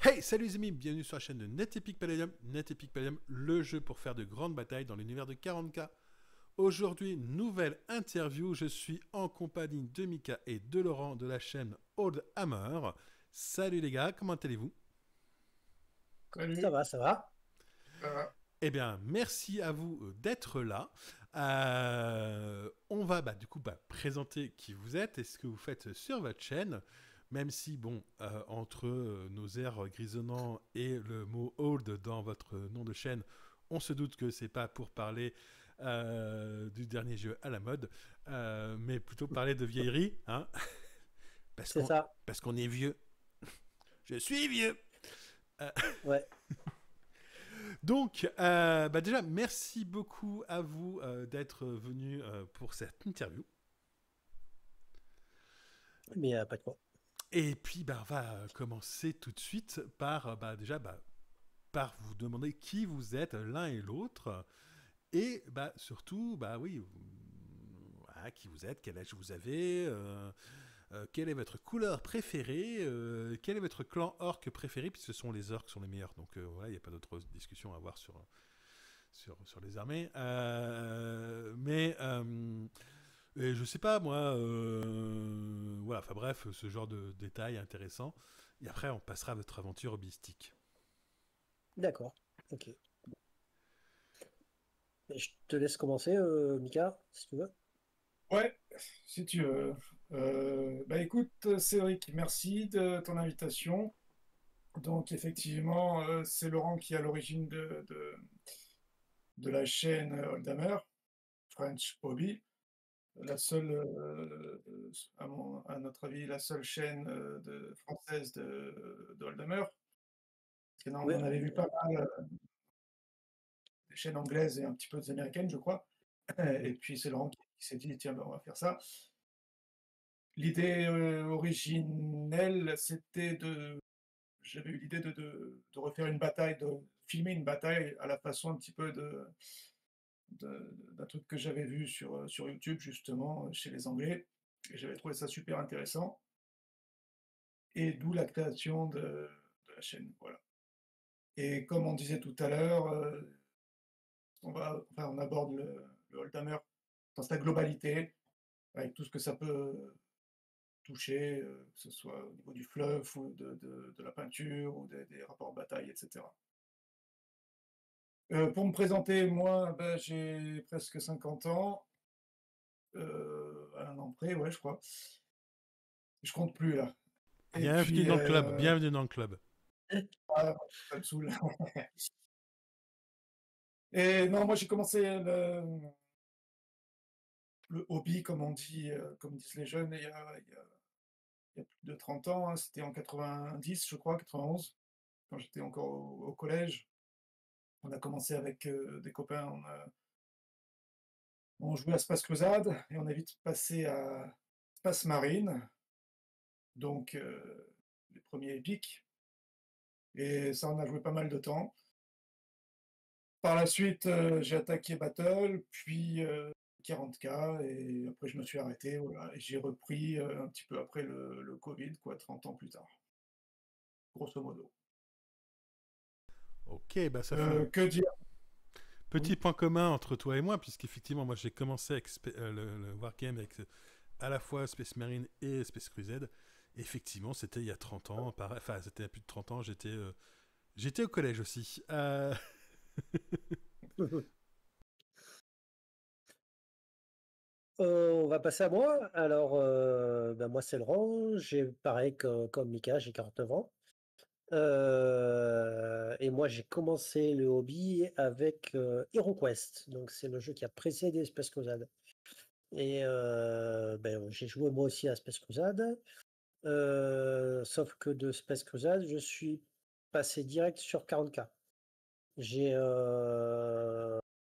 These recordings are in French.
Hey, salut les amis, bienvenue sur la chaîne de NetEpic Palladium. NetEpic Palladium, le jeu pour faire de grandes batailles dans l'univers de 40K. Aujourd'hui, nouvelle interview. Je suis en compagnie de Mika et de Laurent de la chaîne Old Hammer. Salut les gars, comment allez-vous? Ça Salut, va, ça va. ça va? Eh bien, merci à vous d'être là. On va du coup présenter qui vous êtes et ce que vous faites sur votre chaîne. Même si, bon, entre nos airs grisonnants et le mot old dans votre nom de chaîne, on se doute que c'est pas pour parler du dernier jeu à la mode, mais plutôt parler de vieillerie, hein, parce C'est qu'on ça. parce qu'on est vieux. Je suis vieux. Euh, Ouais. Donc, déjà, merci beaucoup à vous d'être venu pour cette interview. Mais pas de quoi. Et puis, on va commencer tout de suite par, par vous demander qui vous êtes l'un et l'autre. Et surtout, oui, voilà, qui vous êtes, quel âge vous avez, quelle est votre couleur préférée, quel est votre clan orc préféré, puisque ce sont les orcs qui sont les meilleurs. Donc voilà, il n'y a pas d'autre discussion à avoir sur les armées. Et je sais pas, moi, voilà, enfin bref, ce genre de détails intéressants. Et après, on passera à votre aventure hobbyistique. D'accord. Ok. Et je te laisse commencer, Mika, si tu veux. Ouais, si tu veux. Écoute, Cédric, merci de ton invitation. Donc effectivement, c'est Laurent qui est à l'origine de la chaîne Oldhammer, French Hobby, la seule, à notre avis, la seule chaîne française de Oldhammer. Parce que non, on Ouais. en avait vu pas mal, des chaînes anglaises et un petit peu des américaines, je crois. Et puis c'est Laurent qui s'est dit, tiens, on va faire ça. L'idée, originelle, c'était j'avais eu l'idée de refaire une bataille, de filmer une bataille à la façon un petit peu d'un truc que j'avais vu sur YouTube justement, chez les Anglais, et j'avais trouvé ça super intéressant, et d'où la création de la chaîne, voilà. Et comme on disait tout à l'heure, on aborde le Oldhammer dans sa globalité, avec tout ce que ça peut toucher, que ce soit au niveau du fluff ou de la peinture ou des rapports bataille, etc. Pour me présenter, moi, j'ai presque 50 ans, à un an près, ouais, je crois. Je compte plus là. Et Bienvenue puis, dans le club, bienvenue dans le club. ah, ça me saoule. Et non, moi j'ai commencé le hobby, comme on dit, comme disent les jeunes, il y a plus de 30 ans, hein, c'était en 90, je crois, 91, quand j'étais encore au collège. On a commencé avec des copains, on jouait à Space Crusade et on a vite passé à Space Marine, donc les premiers épiques, et ça, on a joué pas mal de temps. Par la suite, j'ai attaqué Battle, puis 40K, et après je me suis arrêté, voilà, et j'ai repris un petit peu après le Covid, quoi, 30 ans plus tard, grosso modo. Ok, ça fait un Que dire? petit Oui. point commun entre toi et moi, puisqu'effectivement, moi j'ai commencé avec le Wargame avec à la fois Space Marine et Space Crusade. Et effectivement, c'était il y a 30 ans, enfin c'était il y a plus de 30 ans, j'étais au collège aussi. On va passer à moi. Alors, moi, c'est Laurent. J'ai pareil comme Mika, j'ai 49 ans. Et moi, j'ai commencé le hobby avec HeroQuest. Donc, c'est le jeu qui a précédé Space Crusade. Et j'ai joué moi aussi à Space Crusade. Sauf que de Space Crusade, je suis passé direct sur 40K. J'ai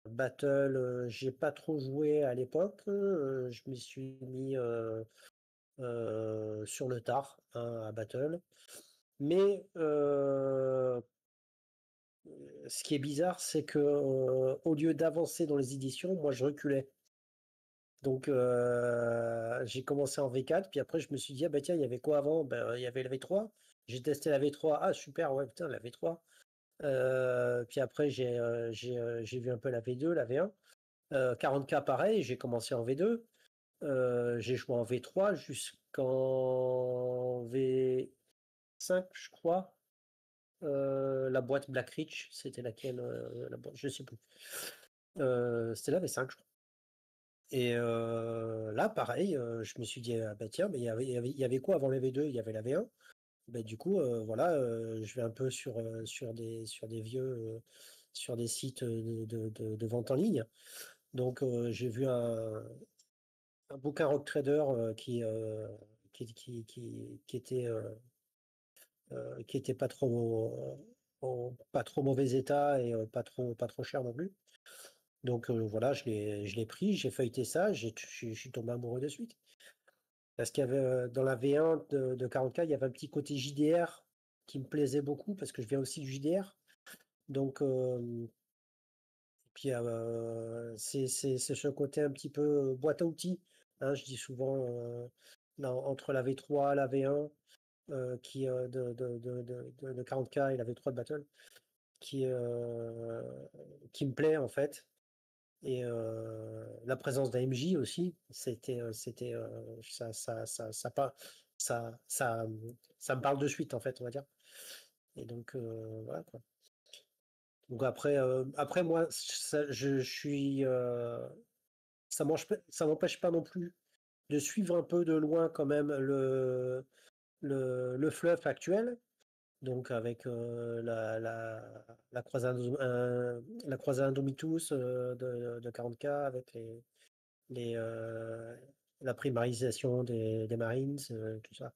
Battle, j'ai pas trop joué à l'époque. Je m'y suis mis sur le tard, hein, à Battle. Mais ce qui est bizarre, c'est que au lieu d'avancer dans les éditions, moi je reculais. Donc j'ai commencé en V4, puis après je me suis dit, ah bah tiens, il y avait quoi avant? Ben, il y avait le V3. J'ai testé la V3. Ah, super, ouais, putain, la V3. Puis après, j'ai vu un peu la V2, la V1. 40K, pareil, j'ai commencé en V2. J'ai joué en V3 jusqu'en V5, je crois. La boîte Black Ridge, c'était laquelle la boîte, je sais plus. C'était la V5, je crois. Et là, pareil, je me suis dit, ah, bah tiens, mais il y avait quoi avant la V2? Il y avait la V1. Bah, du coup, voilà, je vais un peu sur des sur des sites de vente en ligne. Donc, j'ai vu un bouquin Rock Trader qui était pas trop mauvais état et pas trop cher non plus. Donc voilà, je l'ai pris, j'ai feuilleté ça, je suis tombé amoureux de suite. Parce qu'il y avait dans la V1 de 40K, il y avait un petit côté JDR qui me plaisait beaucoup parce que je viens aussi du JDR. Donc, puis c'est ce côté un petit peu boîte à outils, hein, je dis souvent entre la V3, la V1 de 40K et la V3 de Battle qui, euh, qui me plaît en fait. Et la présence d'AMJ aussi, ça, ça, ça me parle de suite en fait, on va dire. Et donc voilà quoi. Donc après moi, je suis, ça m'empêche pas non plus de suivre un peu de loin quand même le fluff actuel. Donc avec la croisade, la croisade Indomitus de 40K avec la primarisation des Marines, tout ça.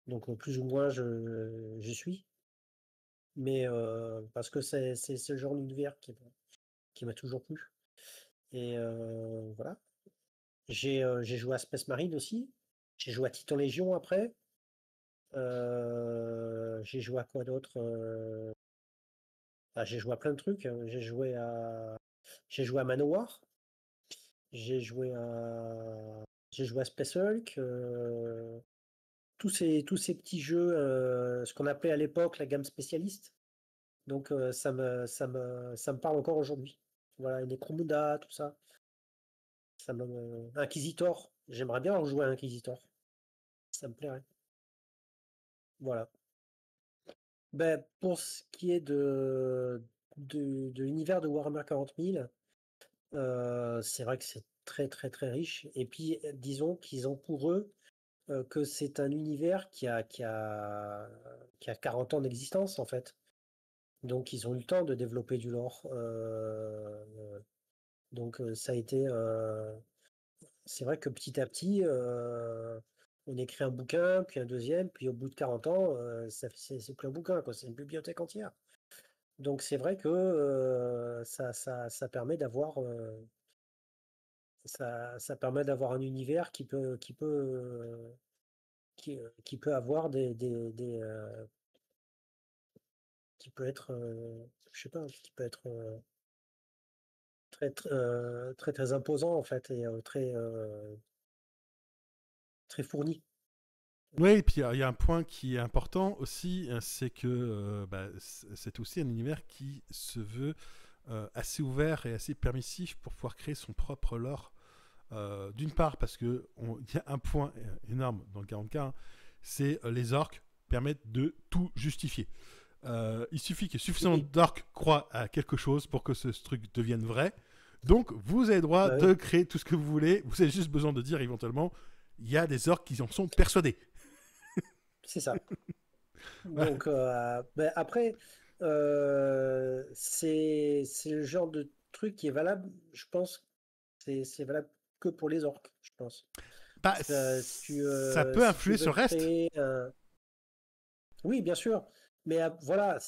Donc plus ou moins je suis, mais parce que c'est ce genre d'univers qui m'a toujours plu. Et voilà. J'ai joué à Space Marine aussi. J'ai joué à Titan Légion après. J'ai joué à quoi d'autre j'ai joué à plein de trucs, hein. J'ai joué à Manowar. J'ai joué j'ai joué à Space Hulk. Tous ces petits jeux, ce qu'on appelait à l'époque la gamme spécialiste. Donc ça me parle encore aujourd'hui. Voilà, Necromunda, tout ça. Inquisitor. J'aimerais bien en jouer à Inquisitor. Ça me plairait. Voilà. Ben, pour ce qui est de l'univers de Warhammer 40 000, c'est vrai que c'est très très très riche. Et puis, disons qu'ils ont pour eux que c'est un univers qui a 40 ans d'existence en fait. Donc ils ont eu le temps de développer du lore. Donc ça a été... c'est vrai que petit à petit, on écrit un bouquin, puis un deuxième, puis au bout de 40 ans, c'est plus un bouquin, quoi, c'est une bibliothèque entière. Donc c'est vrai que ça permet d'avoir ça permet d'avoir un univers qui peut avoir qui peut être je sais pas, qui peut être très très imposant en fait et très fourni. Oui, et puis il y a un point qui est important aussi, c'est que c'est aussi un univers qui se veut assez ouvert et assez permissif pour pouvoir créer son propre lore. D'une part, parce qu'il y a un point énorme dans le 40K, hein, c'est les orques permettent de tout justifier. Il suffit que suffisamment Oui, d'orques croient à quelque chose pour que ce truc devienne vrai. Donc, vous avez le droit bah de oui, créer tout ce que vous voulez. Vous avez juste besoin de dire éventuellement, il y a des orques qui en sont persuadés. c'est ça. Voilà. Donc après, c'est le genre de truc qui est valable, je pense, c'est valable que pour les orques, je pense. Bah, ça peut Si tu influer veux sur le reste. créer oui, bien sûr. Mais voilà,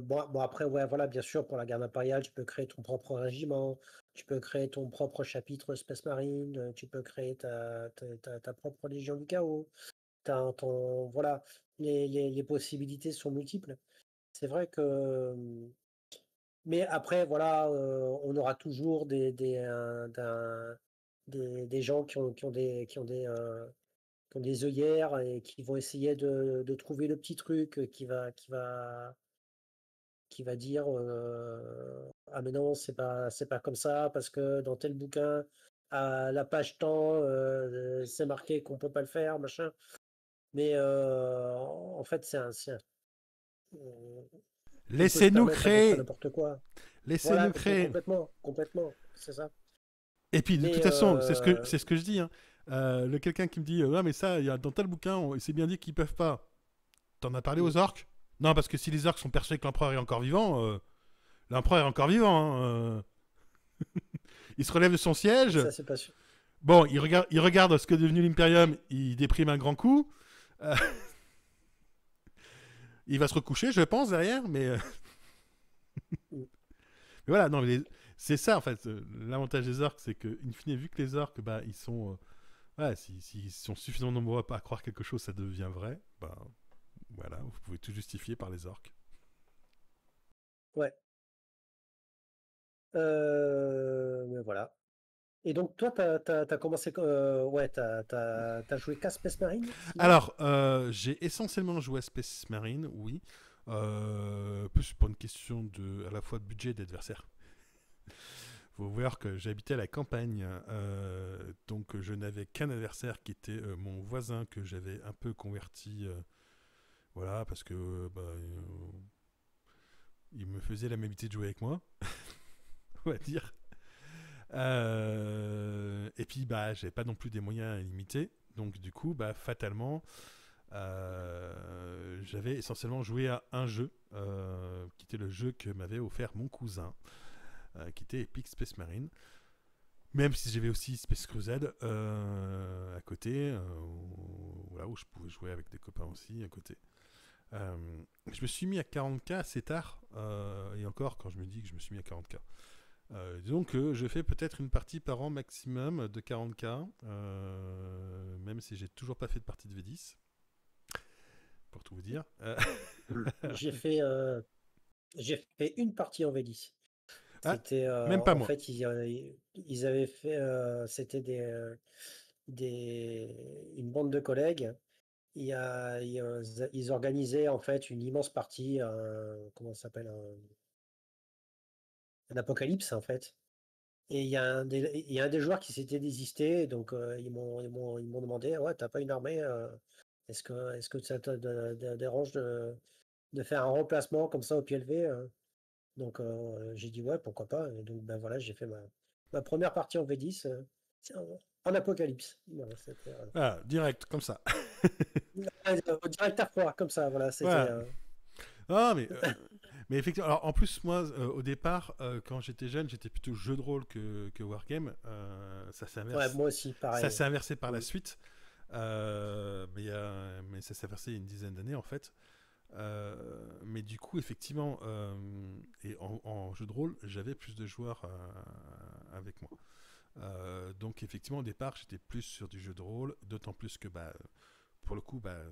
bon, après, ouais, voilà, bien sûr, pour la garde impériale, tu peux créer ton propre régiment, tu peux créer ton propre chapitre Space Marine, tu peux créer ta propre Légion du Chaos. Voilà, les possibilités sont multiples. C'est vrai que. Mais après, voilà, on aura toujours des gens qui ont ont des œillères et qui vont essayer de trouver le petit truc qui va dire ah mais non c'est pas comme ça parce que dans tel bouquin à la page temps c'est marqué qu'on peut pas le faire machin mais en fait on peut se Laissez-nous permettre à peu près créer. n'importe quoi. Laissez-nous Voilà, créer. complètement, c'est ça. Et puis, de Mais toute façon, c'est ce que je dis. Hein. Le quelqu'un qui me dit, ouais, mais ça, il y a, dans tel bouquin, c'est bien dit qu'ils peuvent pas. T'en as parlé aux orques? Non, parce que si les orques sont persuadés que l'empereur est encore vivant, l'empereur est encore vivant. Hein. Il se relève de son siège. ça c'est pas sûr. Bon, il regarde ce que est devenu l'Imperium. Il déprime un grand coup. Euh, il va se recoucher, je pense, derrière. Mais voilà, non, mais c'est ça, en fait. L'avantage des orques, c'est que, in fine, vu que les orques, bah, ils sont. Ouais, s'ils sont suffisamment nombreux à croire quelque chose, ça devient vrai. Bah, voilà, vous pouvez tout justifier par les orques. Ouais. Mais voilà. Et donc toi, t'as commencé, ouais, t'as joué qu'à Space Marine, sinon? Alors, j'ai essentiellement joué à Space Marine, oui. Plus pour une question à la fois de budget et d'adversaire. Faut voir que j'habitais à la campagne, donc je n'avais qu'un adversaire qui était mon voisin que j'avais un peu converti, voilà, parce que il me faisait l'amabilité de jouer avec moi, on va dire. Et puis bah j'avais pas non plus des moyens illimités, donc du coup bah fatalement j'avais essentiellement joué à un jeu qui était le jeu que m'avait offert mon cousin, qui était Epic Space Marine. Même si j'avais aussi Space Crusade à côté, voilà, où je pouvais jouer avec des copains aussi à côté. Je me suis mis à 40K assez tard, et encore quand je me dis que je me suis mis à 40K. Disons que je fais peut-être une partie par an maximum de 40K, même si j'ai toujours pas fait de partie de V10, pour tout vous dire. J'ai fait, j'ai fait une partie en V10. Ah, C'était, même pas en moi. fait, ils avaient fait, c'était une bande de collègues. Ils organisaient en fait une immense partie, comment ça s'appelle, un apocalypse en fait. Et il y a un des joueurs qui s'était désisté, donc ils m'ont demandé, ouais, t'as pas une armée, est-ce que ça te dérange de faire un remplacement comme ça au pied levé? Donc j'ai dit ouais, pourquoi pas. Et donc ben voilà, j'ai fait ma première partie en V10 en apocalypse. Voilà, c'était Ah, direct, comme ça. direct à froid, comme ça, voilà, c'était. Voilà. Ah, mais effectivement, alors en plus, moi, au départ, quand j'étais jeune, j'étais plutôt jeu de rôle que Wargame. Ouais, moi aussi, Ça pareil. s'est inversé par la Mm. suite. Mais ça s'est inversé il y a une dizaine d'années, en fait. Mais du coup, effectivement, et en jeu de rôle, j'avais plus de joueurs avec moi. Donc, effectivement, au départ, j'étais plus sur du jeu de rôle, d'autant plus que, bah, pour le coup, bah,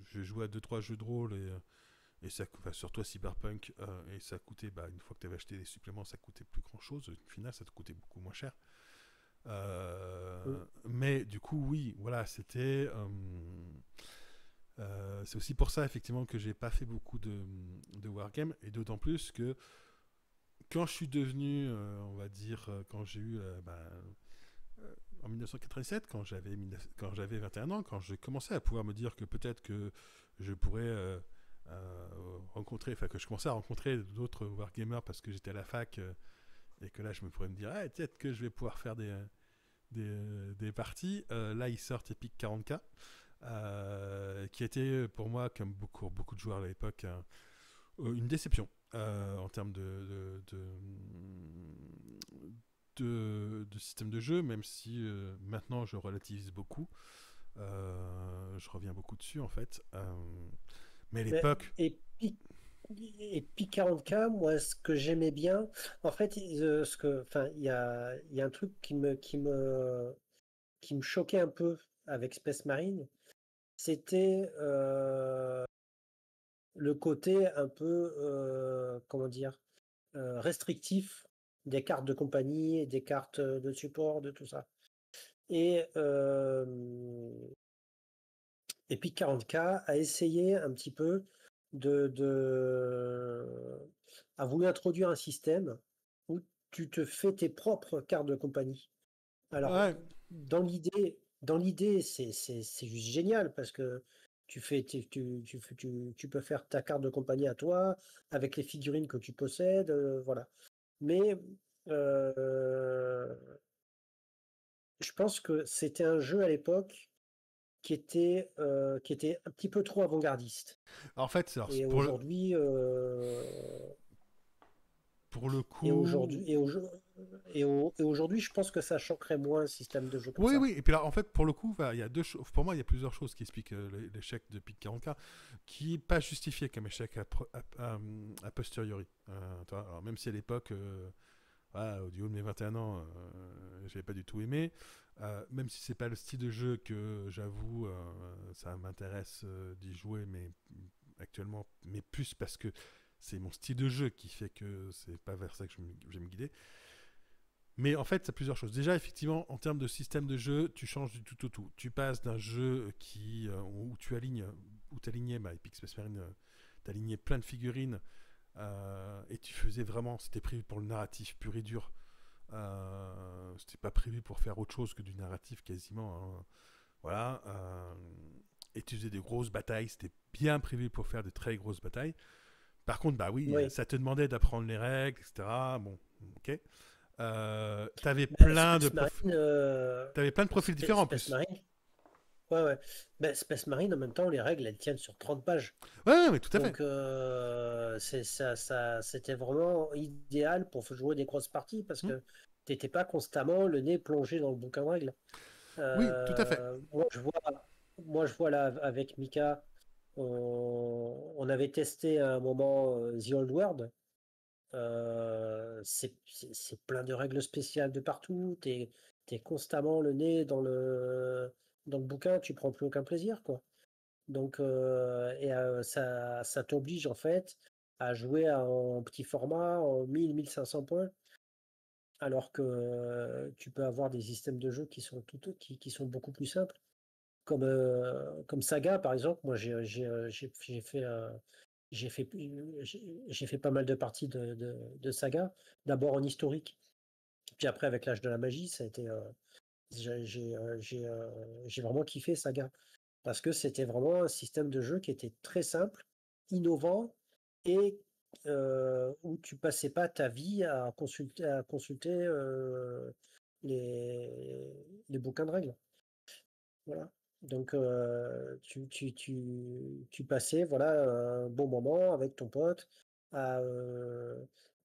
je jouais à 2-3 jeux de rôle et ça, enfin, surtout à Cyberpunk, et ça coûtait, bah, une fois que tu avais acheté les suppléments, ça coûtait plus grand chose. Au final, ça te coûtait beaucoup moins cher. Mm. Mais du coup, oui, voilà, c'était. C'est aussi pour ça, effectivement, que j'ai pas fait beaucoup de Wargame, et d'autant plus que quand je suis devenu, on va dire, quand j'ai eu. En 1987, quand j'avais 21 ans, quand j'ai commencé à pouvoir me dire que peut-être que je pourrais rencontrer, enfin que je commençais à rencontrer d'autres wargamers parce que j'étais à la fac et que là je me pourrais me dire ah, peut-être que je vais pouvoir faire des parties. Là ils sortent Epic 40K, qui a été pour moi, comme beaucoup de joueurs à l'époque, une déception en termes de système de jeu, même si maintenant je relativise beaucoup. Je reviens beaucoup dessus en fait. Mais à Mais, l'époque, et puis 40K, moi, ce que j'aimais bien, en fait, enfin, il y a un truc qui me choquait un peu avec Space Marine, c'était le côté un peu, comment dire, restrictif des cartes de compagnie, et des cartes de support, de tout ça. Et Et puis 40K a essayé un petit peu a voulu introduire un système où tu te fais tes propres cartes de compagnie. Alors, Ouais, dans l'idée, c'est juste génial parce que tu peux faire ta carte de compagnie à toi avec les figurines que tu possèdes, voilà. Mais euh, je pense que c'était un jeu à l'époque qui était un petit peu trop avant-gardiste. en fait, alors, Et pour le, aujourd'hui, pour le et aujourd'hui, coup. et aujourd'hui, je pense que ça choquerait moins un système de jeu comme Oui, ça. oui, et puis là, en fait, pour le coup, il y a pour moi, il y a plusieurs choses qui expliquent l'échec de PIC 40K, qui n'est pas justifié comme échec a posteriori. Alors, même si à l'époque, au du haut de mes 21 ans, j'avais pas du tout aimé, même si c'est pas le style de jeu que j'avoue, ça m'intéresse d'y jouer, mais actuellement, mais plus parce que c'est mon style de jeu qui fait que c'est pas vers ça que je vais me guider. Mais en fait, c'est plusieurs choses. Déjà, effectivement, en termes de système de jeu, tu changes du tout au tout. Tu passes d'un jeu où tu alignes, où tu alignais, Epic Space Marine, tu alignais plein de figurines et tu faisais vraiment, c'était prévu pour le narratif pur et dur. C'était pas prévu pour faire autre chose que du narratif quasiment. Hein. Voilà. Et tu faisais des grosses batailles, c'était bien prévu pour faire de très grosses batailles. Par contre, bah oui, Oui. ça te demandait d'apprendre les règles, etc. Bon, ok. T'avais Ben, plein de t'avais plein de profils différents en Space plus. Marine, ouais, ouais. Ben, Space Marine, en même temps, les règles, elles tiennent sur 30 pages. Ouais, mais tout à fait. Donc, c'était vraiment idéal pour jouer des grosses parties parce Hmm. que t'étais pas constamment le nez plongé dans le bouquin de règles. Oui, tout à fait. Moi, je vois là avec Mika, on avait testé à un moment The Old World. C'est plein de règles spéciales de partout. T'es constamment le nez dans le bouquin, tu prends plus aucun plaisir, quoi. Donc, ça t'oblige en fait à jouer en petit format, en 1000-1500 points, alors que tu peux avoir des systèmes de jeu qui sont beaucoup plus simples. Comme Saga, par exemple, moi j'ai fait, j'ai fait pas mal de parties de Saga. D'abord en historique, puis après avec l'âge de la magie, ça a été, j'ai vraiment kiffé Saga. Parce que c'était vraiment un système de jeu qui était très simple, innovant, et où tu passais pas ta vie à consulter les bouquins de règles. Voilà. Donc, tu passais voilà, un bon moment avec ton pote à, euh,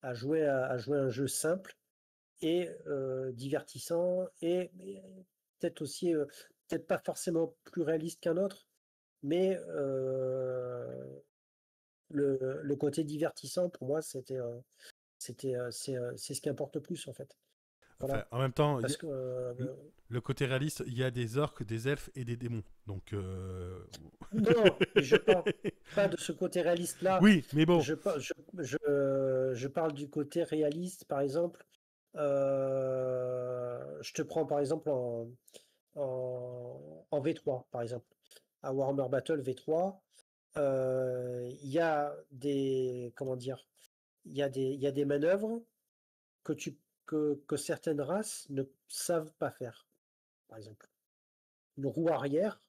à jouer un jeu simple et divertissant et peut-être aussi, peut-être pas forcément plus réaliste qu'un autre, mais le côté divertissant, pour moi, c'est ce qui importe le plus, en fait. Enfin, Voilà. en même temps, Parce que, le côté réaliste, il y a des orques, des elfes et des démons. Donc, non, mais je parle pas de ce côté réaliste-là. oui, mais bon. Je parle du côté réaliste, par exemple. Je te prends par exemple en V3, par exemple. À Warhammer Battle V3, il y a des, comment dire, il y a des manœuvres que certaines races ne savent pas faire. Par exemple, une roue arrière,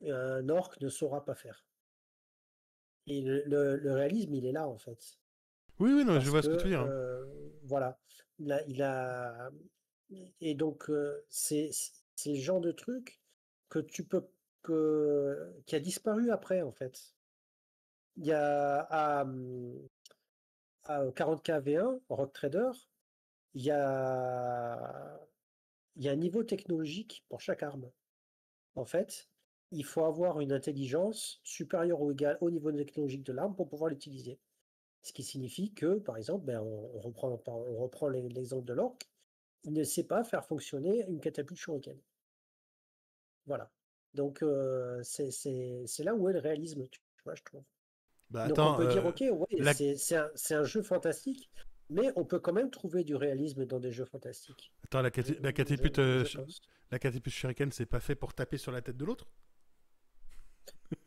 un orc ne saura pas faire. Et le réalisme, il est là, en fait. Oui, oui, non, je Parce vois ce que tu que, veux dire. Hein. voilà, il a. Et donc, c'est le genre de truc que tu peux. Qui a disparu après, en fait. Il y a à 40K V1, Rock Trader, il y a, il y a un niveau technologique pour chaque arme. En fait, il faut avoir une intelligence supérieure ou égale au niveau technologique de l'arme pour pouvoir l'utiliser. Ce qui signifie que, par exemple, on reprend l'exemple de l'orc, il ne sait pas faire fonctionner une catapulte shuriken. Voilà. Donc, c'est là où est le réalisme, tu vois, je trouve. Bah Donc, on attends, peut dire, ok, ouais, la... c'est un jeu fantastique, mais on peut quand même trouver du réalisme dans des jeux fantastiques. attends, Je, la je, catapulte, je pense. la catapulte shuriken, c'est pas fait pour taper sur la tête de l'autre?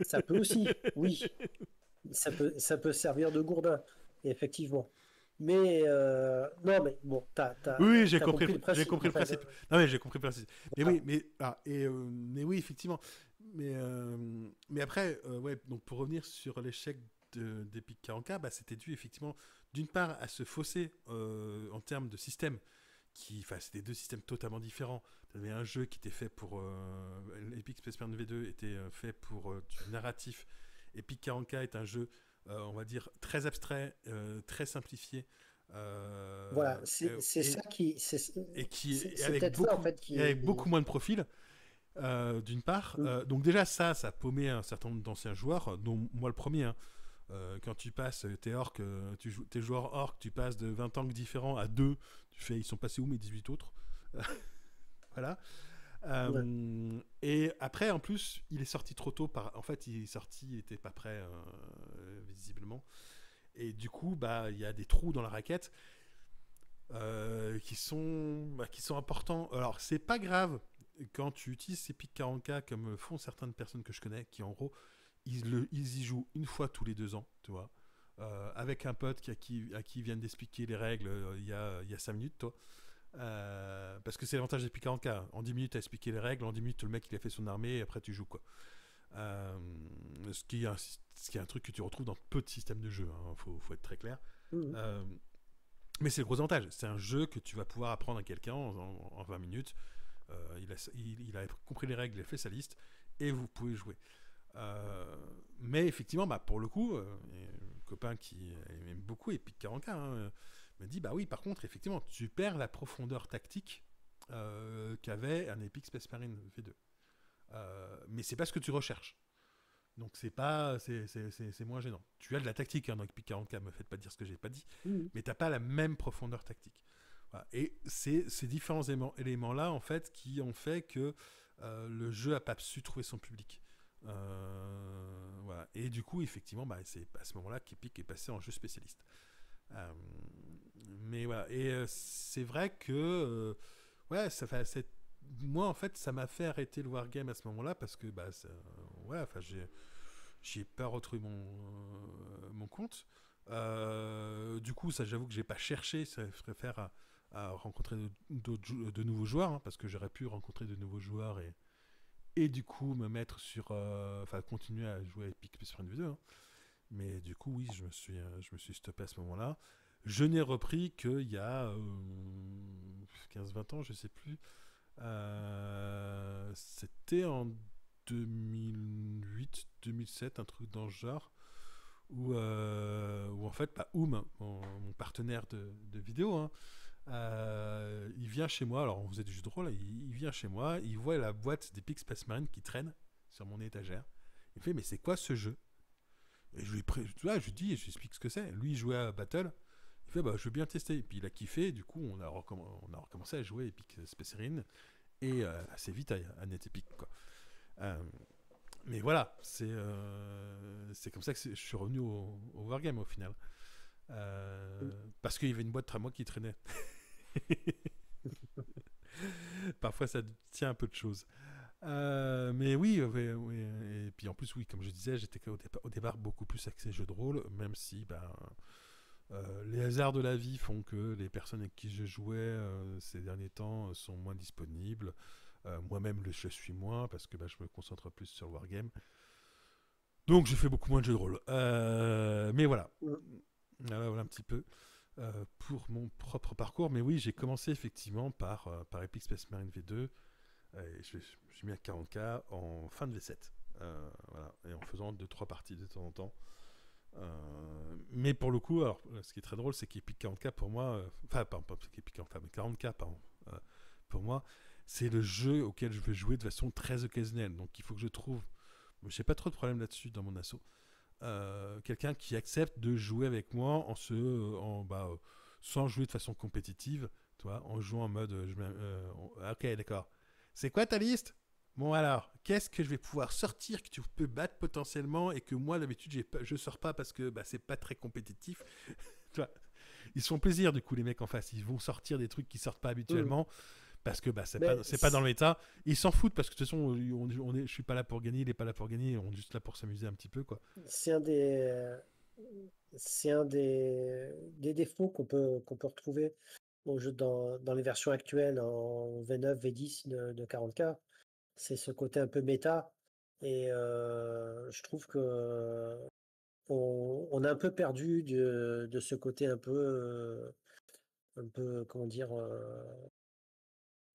Ça peut aussi, oui. Ça peut servir de gourdin, effectivement. Mais non, mais bon, Oui, t'as compris le j'ai principe, compris en le fait. principe. Non, mais j'ai compris le principe. Mais Voilà. oui, mais oui, effectivement. Mais après, ouais, donc pour revenir sur l'échec d'Epic 40K, bah, c'était dû effectivement, d'une part, à ce fossé en termes de système, enfin, c'était deux systèmes totalement différents. Tu avais un jeu qui était fait pour Epic Space Marine V2 était fait pour du narratif. Epic 40K est un jeu, on va dire, très abstrait, très simplifié. Voilà, Euh, c'est et, ça qui, et qui c'est est c'est peut-être ça, en fait, et avec beaucoup moins de profil, d'une part. Mm. Donc déjà ça a paumé un certain nombre d'anciens joueurs, dont moi le premier. Hein. Quand tu passes, t'es orc, t'es joueur orc, tu passes de 20 tanks différents à 2, tu fais, ils sont passés où mes 18 autres. Voilà. Ouais. Et après, en plus, il est sorti trop tôt. En fait, il est sorti, il était pas prêt, visiblement. Et du coup, bah, il y a des trous dans la raquette qui sont importants. Alors, c'est pas grave quand tu utilises ces pics 40K comme font certaines personnes que je connais, qui en gros, ils y jouent une fois tous les 2 ans, tu vois. Avec un pote à qui viennent d'expliquer les règles il y a 5 minutes, toi. Parce que c'est l'avantage des pics 40K. En 10 minutes, tu as expliqué les règles. En 10 minutes, le mec, il a fait son armée et après, tu joues, quoi. Euh, ce qui est un truc que tu retrouves dans peu de systèmes de jeu. Hein, faut être très clair. Mm. Euh, mais c'est le gros avantage. C'est un jeu que tu vas pouvoir apprendre à quelqu'un en 20 minutes. Il a compris les règles, il a fait sa liste et vous pouvez jouer. Mais effectivement, bah, pour le coup, un copain qui aime beaucoup Epic 40K me dit bah oui, par contre, effectivement, tu perds la profondeur tactique qu'avait un Epic Space Marine V2. Mais c'est pas ce que tu recherches. Donc c'est moins gênant. Tu as de la tactique hein, dans Epic 40K, me faites pas dire ce que j'ai pas dit, Mm. mais t'as pas la même profondeur tactique. Voilà. Et c'est ces différents éléments-là, en fait, qui ont fait que le jeu a pas su trouver son public. Voilà. Et du coup, effectivement, bah, c'est à ce moment-là qu'Epic est passé en jeu spécialiste. Euh, mais voilà. Et c'est vrai que ouais, moi, en fait, ça m'a fait arrêter le wargame à ce moment-là parce que bah, ouais, enfin, j'ai pas retrouvé mon compte. Du coup, ça, j'avoue que j'ai pas cherché. Ça préfère à rencontrer de nouveaux joueurs hein, parce que j'aurais pu rencontrer de nouveaux joueurs et du coup me mettre sur, enfin, continuer à jouer à Epic Space Marine V2. Hein. Mais du coup, oui, je me suis stoppé à ce moment-là. Je n'ai repris qu'il y a 15-20 ans, je sais plus. C'était en 2008-2007, un truc dans ce genre, où en fait, bah, mon partenaire de vidéo, hein, il vient chez moi, alors on faisait du jeu de rôle, il vient chez moi, il voit la boîte d'Epic Space Marine qui traîne sur mon étagère. Il fait, mais c'est quoi ce jeu? Et je lui dis, je lui explique ce que c'est. Lui, il jouait à Battle. Il fait, bah, je veux bien tester. Et puis il a kiffé. Du coup, on a recommencé à jouer à Epic Space Marine. Et assez vite à NetEpic, quoi. Euh, mais voilà, c'est comme ça que je suis revenu au Wargame au final. Mm. Parce qu'il y avait une boîte tramway qui traînait. Parfois, ça tient un peu de choses. Mais oui, et puis en plus, oui, comme je disais, j'étais au départ beaucoup plus axé jeu de rôle, même si ben, les hasards de la vie font que les personnes avec qui je jouais ces derniers temps sont moins disponibles. Moi-même, je suis moins parce que ben, je me concentre plus sur le wargame. Donc, je fais beaucoup moins de jeux de rôle. Mais voilà. Mm. Voilà un petit peu pour mon propre parcours. Mais oui, j'ai commencé effectivement par Epic Space Marine V2. Et je suis mis à 40K en fin de V7. Voilà, et en faisant 2-3 parties de temps en temps. Mais pour le coup, alors, ce qui est très drôle, c'est qu'Epic 40K pour moi, enfin, pas Epic 40K, pardon, pour moi, c'est le jeu auquel je veux jouer de façon très occasionnelle. Donc il faut que je trouve, j'ai pas trop de problème là-dessus dans mon assaut, quelqu'un qui accepte de jouer avec moi sans jouer de façon compétitive, tu vois, en jouant en mode, ok, d'accord. C'est quoi ta liste? Bon alors, qu'est-ce que je vais pouvoir sortir que tu peux battre potentiellement et que moi d'habitude je sors pas parce que bah, c'est pas très compétitif. Tu vois, ils se font plaisir du coup les mecs en face. Ils vont sortir des trucs qu'ils sortent pas Mm. habituellement parce que bah, c'est Mais pas dans le méta. Ils s'en foutent parce que de toute façon, je suis pas là pour gagner, il est pas là pour gagner, on est juste là pour s'amuser un petit peu, quoi. c'est un des défauts qu'on peut retrouver dans les versions actuelles en V9, V10 de 40K. C'est ce côté un peu méta. Et je trouve que on a un peu perdu de ce côté un peu, comment dire,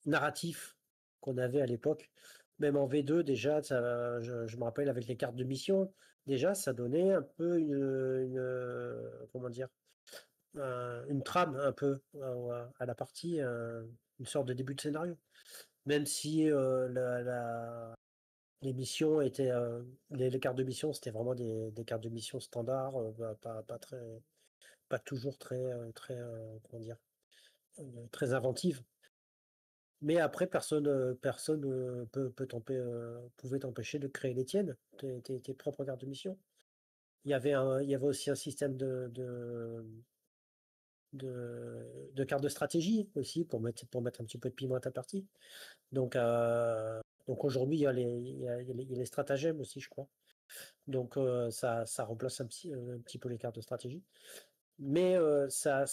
narratif qu'on avait à l'époque. Même en V2, déjà, je me rappelle avec les cartes de mission, déjà, ça donnait un peu comment dire, une trame un peu à la partie, une sorte de début de scénario. Même si les missions étaient, les cartes de mission, c'était vraiment des cartes de mission standards, pas toujours comment dire, très inventives. Mais après, personne pouvait t'empêcher de créer les tiennes, tes propres cartes de mission. Il y avait aussi un système de cartes de stratégie aussi pour mettre un petit peu de piment à ta partie. Donc aujourd'hui, il y a les stratagèmes aussi, je crois. Donc ça remplace un petit peu les cartes de stratégie. Mais ça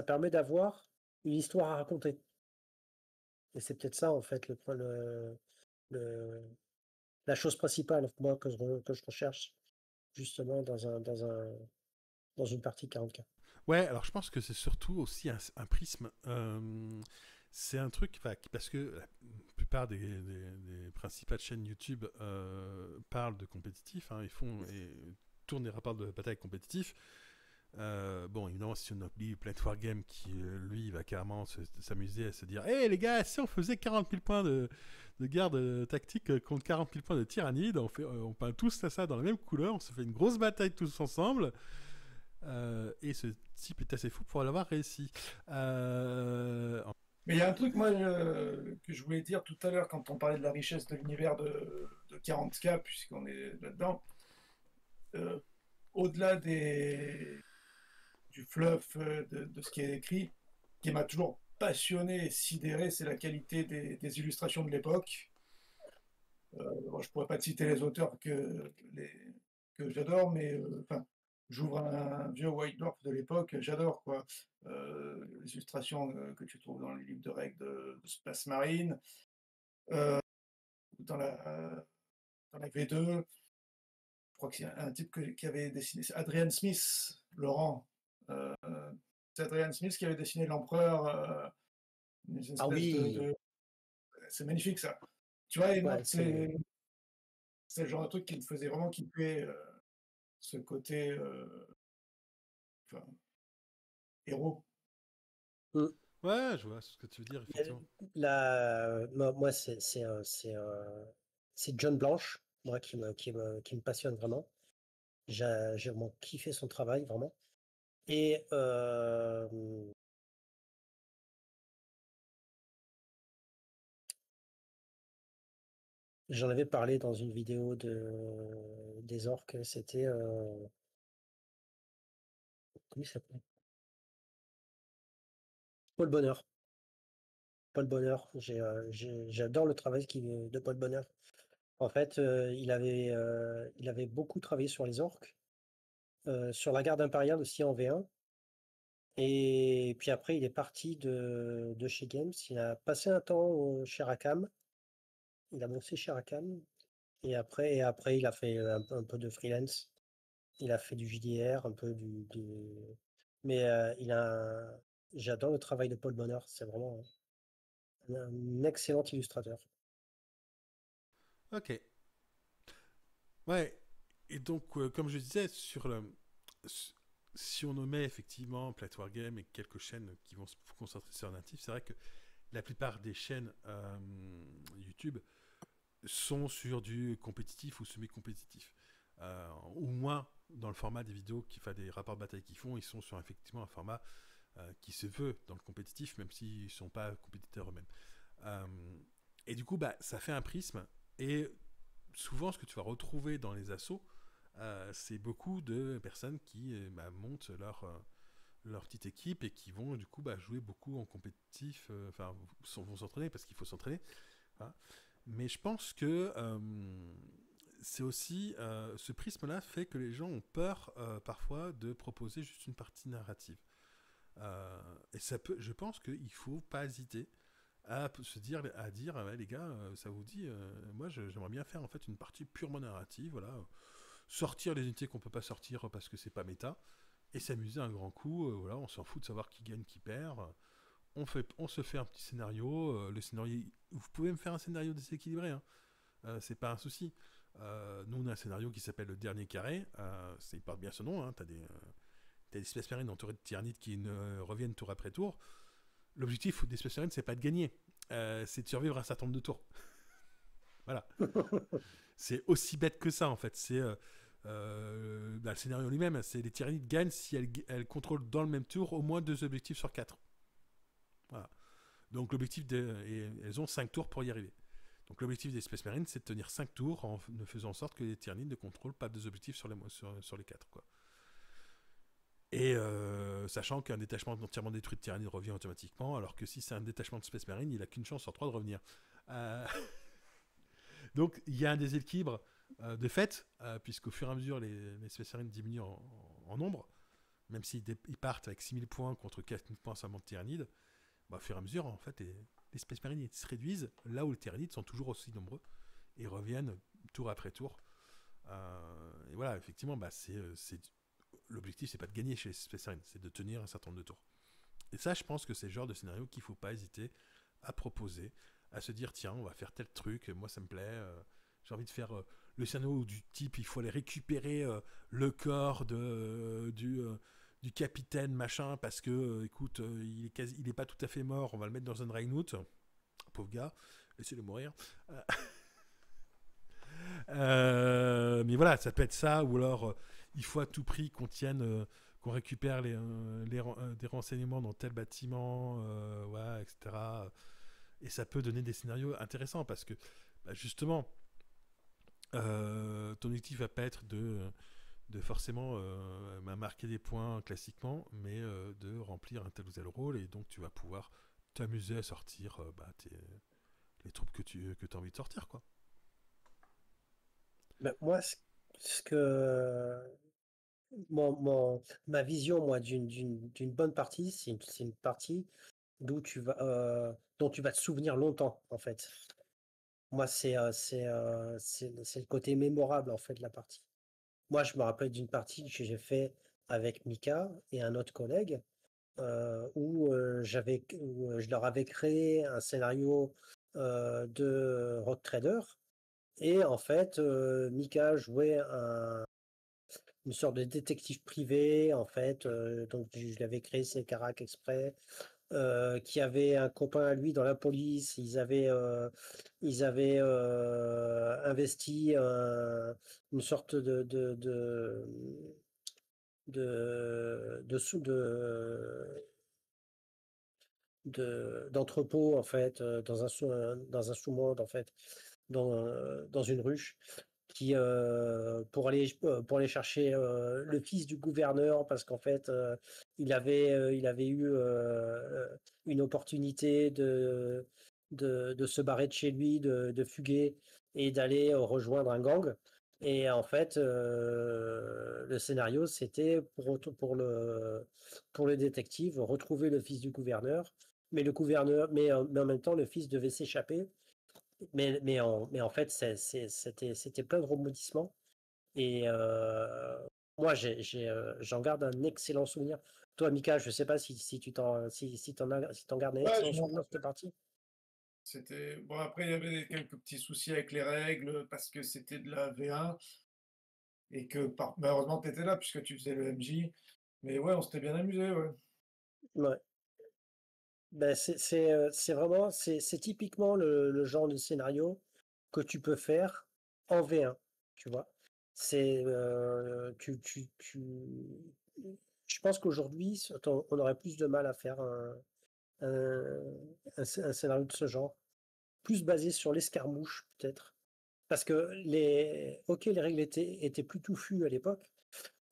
permet d'avoir une histoire à raconter. Et c'est peut-être ça, en fait, le- la chose principale, moi, que je recherche, justement, dans une partie 40K. Ouais, alors je pense que c'est surtout aussi un prisme. C'est un truc, parce que la plupart des principales chaînes YouTube parlent de compétitif, hein, tournent des rapports de bataille compétitifs. Bon, évidemment, si on oublie Planet Wargame qui, lui, va carrément s'amuser à se dire hé les gars, si on faisait 40 000 points de garde tactique contre 40 000 points de tyrannide, on peint tous ça dans la même couleur, on se fait une grosse bataille tous ensemble. Et ce type est assez fou pour l'avoir réussi. Mais il y a un truc, moi, que je voulais dire tout à l'heure quand on parlait de la richesse de l'univers de 40K, puisqu'on est là-dedans. Euh, Au-delà du fluff de ce qui est écrit, qui m'a toujours passionné et sidéré, c'est la qualité des illustrations de l'époque. Bon, je ne pourrais pas te citer les auteurs que j'adore, mais enfin, j'ouvre un vieux White Dwarf de l'époque, j'adore quoi. Les illustrations que tu trouves dans les livres de règles de Space Marine, euh, dans la V2, je crois que c'est un type qui avait dessiné, c'est Adrian Smith, Laurent. Euh, c'est Adrian Smith qui avait dessiné l'empereur, une Ah espèce oui, c'est magnifique ça. Tu vois, et moi, ouais, c'est le genre de truc qui me faisait vraiment kiffer ce côté enfin, héros. mm. Ouais, je vois ce que tu veux dire, effectivement. Moi, c'est John Blanche, moi, qui me passionne vraiment. J'ai vraiment kiffé son travail, vraiment. Et j'en avais parlé dans une vidéo des orques. C'était comment il s'appelait? Paul Bonheur. Paul Bonheur. J'adore le travail de Paul Bonheur. En fait, il avait beaucoup travaillé sur les orques, sur la garde impériale aussi en V1. Et puis après, il est parti de chez Games. Il a passé un temps chez Rackham. Il a bossé chez Rackham. Et après, il a fait un peu de freelance. Il a fait du JDR, un peu Mais j'adore le travail de Paul Bonheur. C'est vraiment un excellent illustrateur. Ok. Ouais. Et donc, comme je disais, si on omet effectivement Planet Wargame et quelques chaînes qui vont se concentrer sur le natif, c'est vrai que la plupart des chaînes YouTube sont sur du compétitif ou semi-compétitif. Ou moins dans le format des vidéos, des rapports de bataille qu'ils font, ils sont sur effectivement un format qui se veut dans le compétitif, même s'ils ne sont pas compétiteurs eux-mêmes. Euh, et du coup, ça fait un prisme. Et souvent, ce que tu vas retrouver dans les assos, c'est beaucoup de personnes qui montent leur petite équipe et qui vont du coup jouer beaucoup en compétitif, vont s'entraîner parce qu'il faut s'entraîner. Voilà. Mais je pense que c'est aussi ce prisme-là fait que les gens ont peur parfois de proposer juste une partie narrative. Et je pense qu'il faut pas hésiter à dire ouais, les gars, ça vous dit, moi j'aimerais bien faire en fait une partie purement narrative, voilà, sortir les unités qu'on peut pas sortir parce que c'est pas méta, et s'amuser un grand coup, voilà, on s'en fout de savoir qui gagne, qui perd. On se fait un petit scénario, le scénario, vous pouvez me faire un scénario déséquilibré, hein. C'est pas un souci. Nous on a un scénario qui s'appelle le dernier carré, il porte bien ce nom, hein. T'as des Space Marines entourés de Tyranides qui reviennent tour après tour. L'objectif des Space Marines, c'est pas de gagner, c'est de survivre un certain nombre de tours. Voilà. C'est aussi bête que ça en fait. C'est le scénario lui-même, c'est les Tyranides gagnent si elles contrôlent dans le même tour au moins 2 objectifs sur 4. Voilà. Donc l'objectif et elles ont 5 tours pour y arriver. Donc l'objectif des Space Marines, c'est de tenir 5 tours en ne faisant en sorte que les Tyranides ne contrôlent pas 2 objectifs sur les 4. Quoi. Et sachant qu'un détachement entièrement détruit de Tyrannide revient automatiquement, alors que si c'est un détachement de Space Marine, il n'a qu'une chance sur 3 de revenir. Donc il y a un déséquilibre de fait, puisqu'au fur et à mesure les Space Marines diminuent en nombre, même s'ils partent avec 6000 points contre 4000 points seulement de Tyrannide, au fur et à mesure, en fait, les Space Marines se réduisent là où les Tyranides sont toujours aussi nombreux et reviennent tour après tour. Et voilà, effectivement, l'objectif, c'est pas de gagner chez les Space Marines, c'est de tenir un certain nombre de tours. Et ça, je pense que c'est le genre de scénario qu'il faut pas hésiter à proposer, à se dire tiens, on va faire tel truc, moi ça me plaît, j'ai envie de faire le scénario du type il faut aller récupérer le corps du capitaine machin parce que écoute il est pas tout à fait mort, on va le mettre dans un Dreadnought, pauvre gars, laissez-le mourir. Mais voilà, ça peut être ça, ou alors il faut à tout prix qu'on récupère des renseignements dans tel bâtiment, ouais, etc. Et ça peut donner des scénarios intéressants parce que justement, ton objectif va pas être de forcément marquer des points classiquement, mais de remplir un tel ou tel rôle, et donc tu vas pouvoir t'amuser à sortir les troupes que tu as envie de sortir, quoi. Moi, ce que ma vision, moi, d'une bonne partie, c'est une partie dont dont tu vas te souvenir longtemps, en fait. Moi, c'est le côté mémorable, en fait, de la partie. Moi, je me rappelle d'une partie que j'ai fait avec Mika et un autre collègue, où je leur avais créé un scénario de Rock Trader. Et en fait, Mika jouait une sorte de détective privé, en fait. Donc, je l'avais créé, c'est Carac Exprès, qui avait un copain à lui dans la police. Ils avaient investi une sorte de sous d'entrepôt, en fait, dans un sous-monde, en fait, dans une ruche, pour aller chercher le fils du gouverneur, parce qu'en fait, il avait eu une opportunité de se barrer de chez lui, de fuguer et d'aller rejoindre un gang. Et en fait, le scénario, c'était pour le détective retrouver le fils du gouverneur, mais en même temps, le fils devait s'échapper. Mais en fait, c'était plein de rebondissements. Et moi, j'en garde un excellent souvenir. Toi, Mika, je sais pas si t'en gardes un Ouais, excellent je m'en souvenir de cette rappelle. partie. C'était bon, après il y avait quelques petits soucis avec les règles parce que c'était de la V1 et que malheureusement tu étais là puisque tu faisais le MJ. Mais ouais, on s'était bien amusé, ouais. Ouais. Ben, c'est typiquement le genre de scénario que tu peux faire en V1, tu vois. C'est, je pense qu'aujourd'hui, on aurait plus de mal à faire un, un scénario de ce genre, plus basé sur l'escarmouche, peut-être. Parce que ok, les règles étaient plus touffues à l'époque,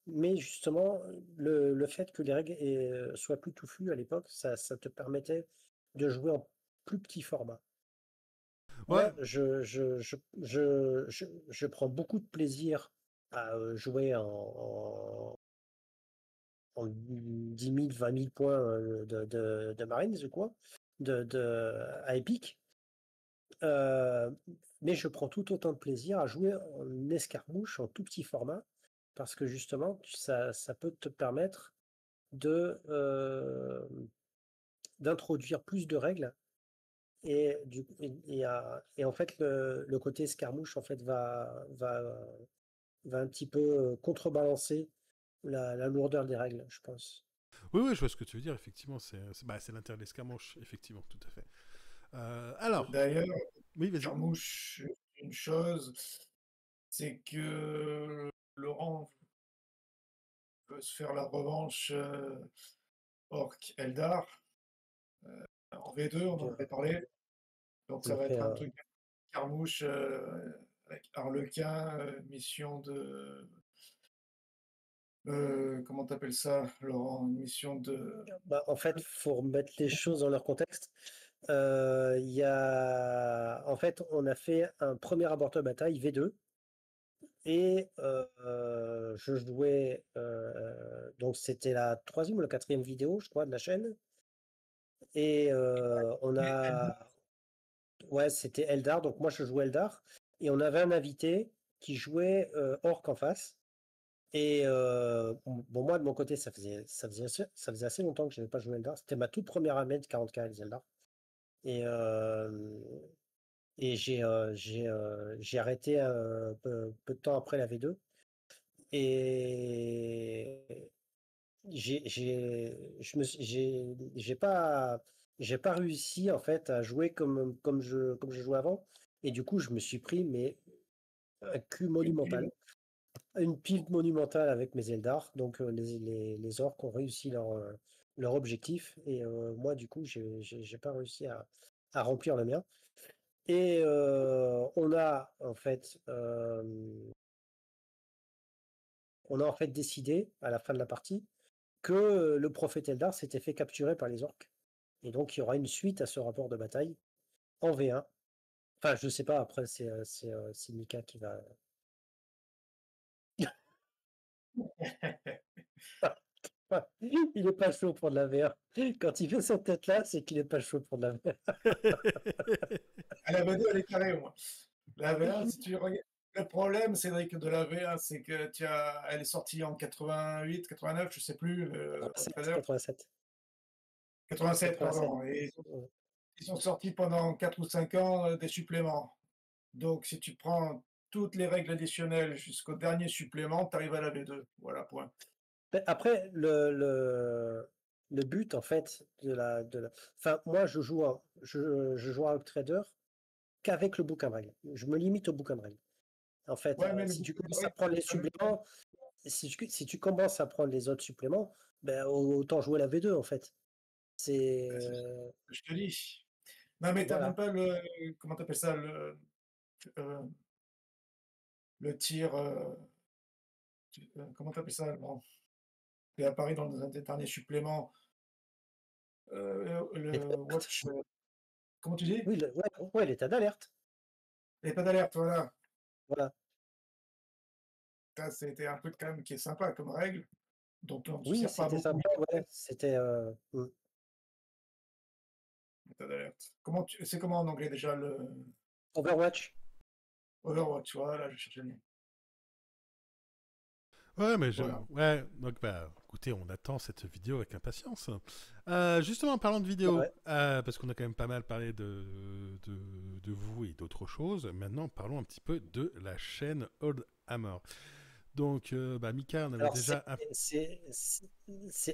mais justement, le fait que les règles soient plus touffues à l'époque, ça te permettait de jouer en plus petit format. Ouais, Moi, je prends beaucoup de plaisir à jouer en 10 000, 20 000 points de Marines ou quoi, à Epic. Euh, mais je prends tout autant de plaisir à jouer en escarmouche en tout petit format parce que justement, ça peut te permettre d'introduire plus de règles et en fait le côté escarmouche en fait va un petit peu contrebalancer la lourdeur des règles, je pense. oui, je vois ce que tu veux dire, effectivement, c'est l'intérêt de l'escarmouche, effectivement, tout à fait. Alors, D'ailleurs, oui, vas-y. Carmouche, une chose, c'est que Laurent veut se faire la revanche Orc Eldar en V2, on en Je, avait parlé. Donc je ça le va fais, être un truc Carmouche avec Harlequin, mission de. Comment t'appelles ça, Laurent? Une mission de. bah, en fait, faut remettre les choses dans leur contexte. En fait, on a fait un premier aborteur bataille V2 et je jouais. Donc, c'était la troisième ou la quatrième vidéo, je crois, de la chaîne. Et ouais, c'était Eldar. Donc, moi, je jouais Eldar. Et on avait un invité qui jouait Orc en face. Et bon, moi, de mon côté, ça faisait assez longtemps que je n'avais pas joué Eldar. C'était ma toute première armée de 40K avec Eldar. Et, j'ai arrêté peu de temps après la V2. Et j'ai pas réussi en fait à jouer comme je jouais avant. Et du coup, je me suis pris mais un cul Une monumental, pile. une pile monumentale avec mes Eldar. Donc les orques ont réussi leur objectif. Et moi, du coup, j'ai pas réussi à remplir le mien. Et on a en fait décidé à la fin de la partie que le prophète Eldar s'était fait capturer par les orques. Et donc il y aura une suite à ce rapport de bataille en V1. Enfin, je sais pas, après c'est Mika qui va. Il est pas chaud pour de la VR. Quand il fait cette tête-là, c'est qu'il est pas chaud pour de la VR. À la V2, elle est carrée au moins. La V1, si tu regardes. Le problème, Cédric, de la V1, c'est que elle est sortie en 88, 89, je sais plus, le 87, trailer. 87. 87, 87. pardon. Et ils sont sortis pendant 4 ou 5 ans des suppléments. Donc, si tu prends toutes les règles additionnelles jusqu'au dernier supplément, tu arrives à la V2. Voilà, point. Après, le but, en fait, Enfin, moi, je joue à Trader qu'avec le bouquin de règles. Je me limite au bouquin de règles. En fait, Ouais, mais le si tu bouquin de commences à règles, prendre les ça veut dire- suppléments, si tu commences à prendre les autres suppléments, ben, autant jouer la V2, en fait. C'est... c'est ce que je te dis. Non, mais tu n'as même voilà. pas le. Comment tu appelles ça? Euh, le tir. Comment tu appelles ça? Bon, qui apparaît dans un des derniers suppléments. L'état Le d'alerte. watch. Comment tu dis? Oui, ouais, l'état d'alerte. Les pas d'alerte, voilà. Voilà. Ça, c'était un truc quand même qui est sympa comme règle, dont on ne se Oui, sert pas c'était beaucoup. sympa, ouais. C'était... Les pas d'alerte. C'est comment en anglais déjà le Overwatch. Overwatch? Voilà, je cherchais le nom. Ouais, Voilà. ouais, donc bah, écoutez, on attend cette vidéo avec impatience. Justement, en parlant de Bah vidéo, ouais. parce qu'on a quand même pas mal parlé de vous et d'autres choses, maintenant parlons un petit peu de la chaîne Old Hammer. Donc, bah, Mika, on avait Alors, déjà... c'est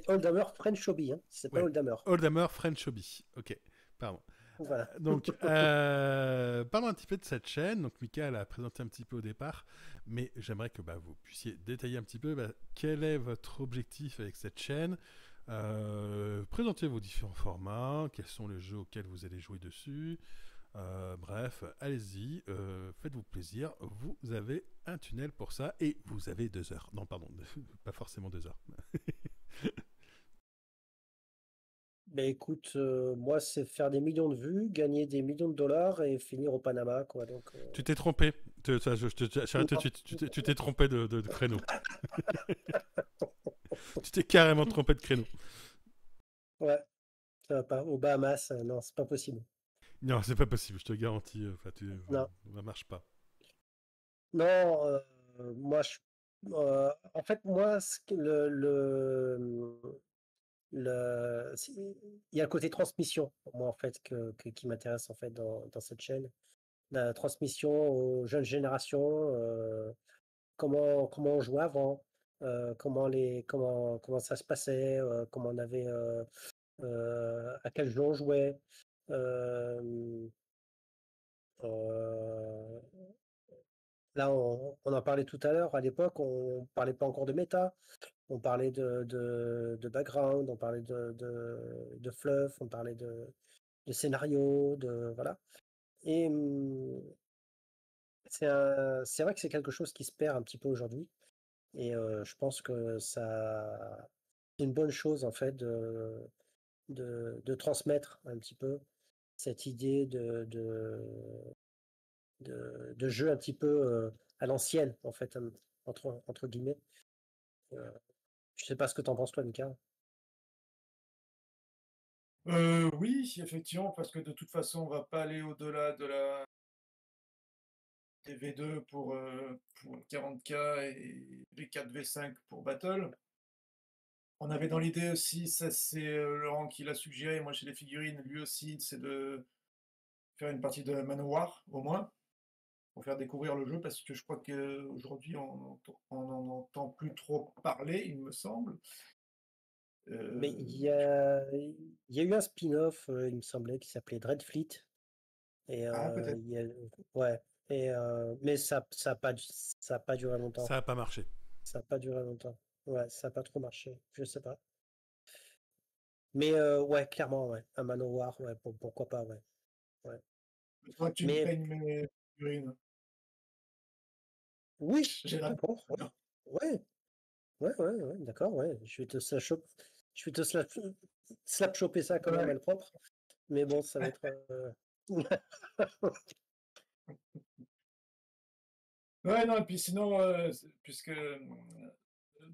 Oldhammer French Hobby, hein. C'est pas Ouais, Oldhammer. Old Hammer French Hobby. Ok, pardon. Voilà. Donc, parlons un petit peu de cette chaîne. Donc, Mika l'a présenté un petit peu au départ, mais j'aimerais que bah, vous puissiez détailler un petit peu bah, quel est votre objectif avec cette chaîne. Présentez vos différents formats, quels sont les jeux auxquels vous allez jouer dessus, Bref, allez-y, faites-vous plaisir. Vous avez un tunnel pour ça et vous avez 2 heures. Non, pardon, pas forcément 2 heures. Ben écoute, moi, c'est faire des millions de vues, gagner des millions de dollars et finir au Panama, quoi. Donc, Tu t'es trompé. J'arrête tout de suite. Tu t'es trompé de créneau. Tu t'es carrément trompé de créneau. ouais, ça va pas. Aux Bahamas, non, c'est pas possible. Non, c'est pas possible, je te garantis. Non, Ça marche pas. non, moi, en fait, moi, il y a le côté transmission, moi, en fait, qui m'intéresse, en fait, dans cette chaîne. La transmission aux jeunes générations, comment on jouait avant, comment ça se passait, comment on avait, à quel jeu on jouait. euh, euh, Là, on en parlait tout à l'heure. À l'époque, on parlait pas encore de méta. On parlait de background, on parlait de fluff, on parlait de scénario, voilà. Et c'est vrai que c'est quelque chose qui se perd un petit peu aujourd'hui. Et je pense que c'est une bonne chose en fait de transmettre un petit peu cette idée de jeu un petit peu à l'ancienne en fait, entre guillemets. Euh, je sais pas ce que t'en penses toi, Mika. Oui, effectivement, parce que de toute façon, on va pas aller au-delà de la des V2 pour 40K et les 4V5 pour Battle. On avait dans l'idée aussi, ça c'est Laurent qui l'a suggéré, moi chez les figurines, lui aussi, c'est de faire une partie de Manowar, au moins, pour faire découvrir le jeu, parce que je crois qu'aujourd'hui, on n'en entend plus trop parler, il me semble. Mais Euh, il y a eu un spin-off, il me semblait, qui s'appelait Dreadfleet. Et ah, peut-être. ouais. Et mais ça a pas duré longtemps. Ça a pas marché. Ça a pas duré longtemps. Ouais, ça a pas trop marché. Je sais pas. Mais ouais, clairement, ouais. Un Manowar, ouais, pourquoi pas, ouais. Ouais. Toi, tu me Mais peignes mes figurines. oui, J'ai la... d'accord. Ouais, ouais, ouais, d'accord, ouais. Je vais te slap choper ça comme un Ouais. malpropre. Mais bon, ça va être. Ouais, non, et puis sinon, puisque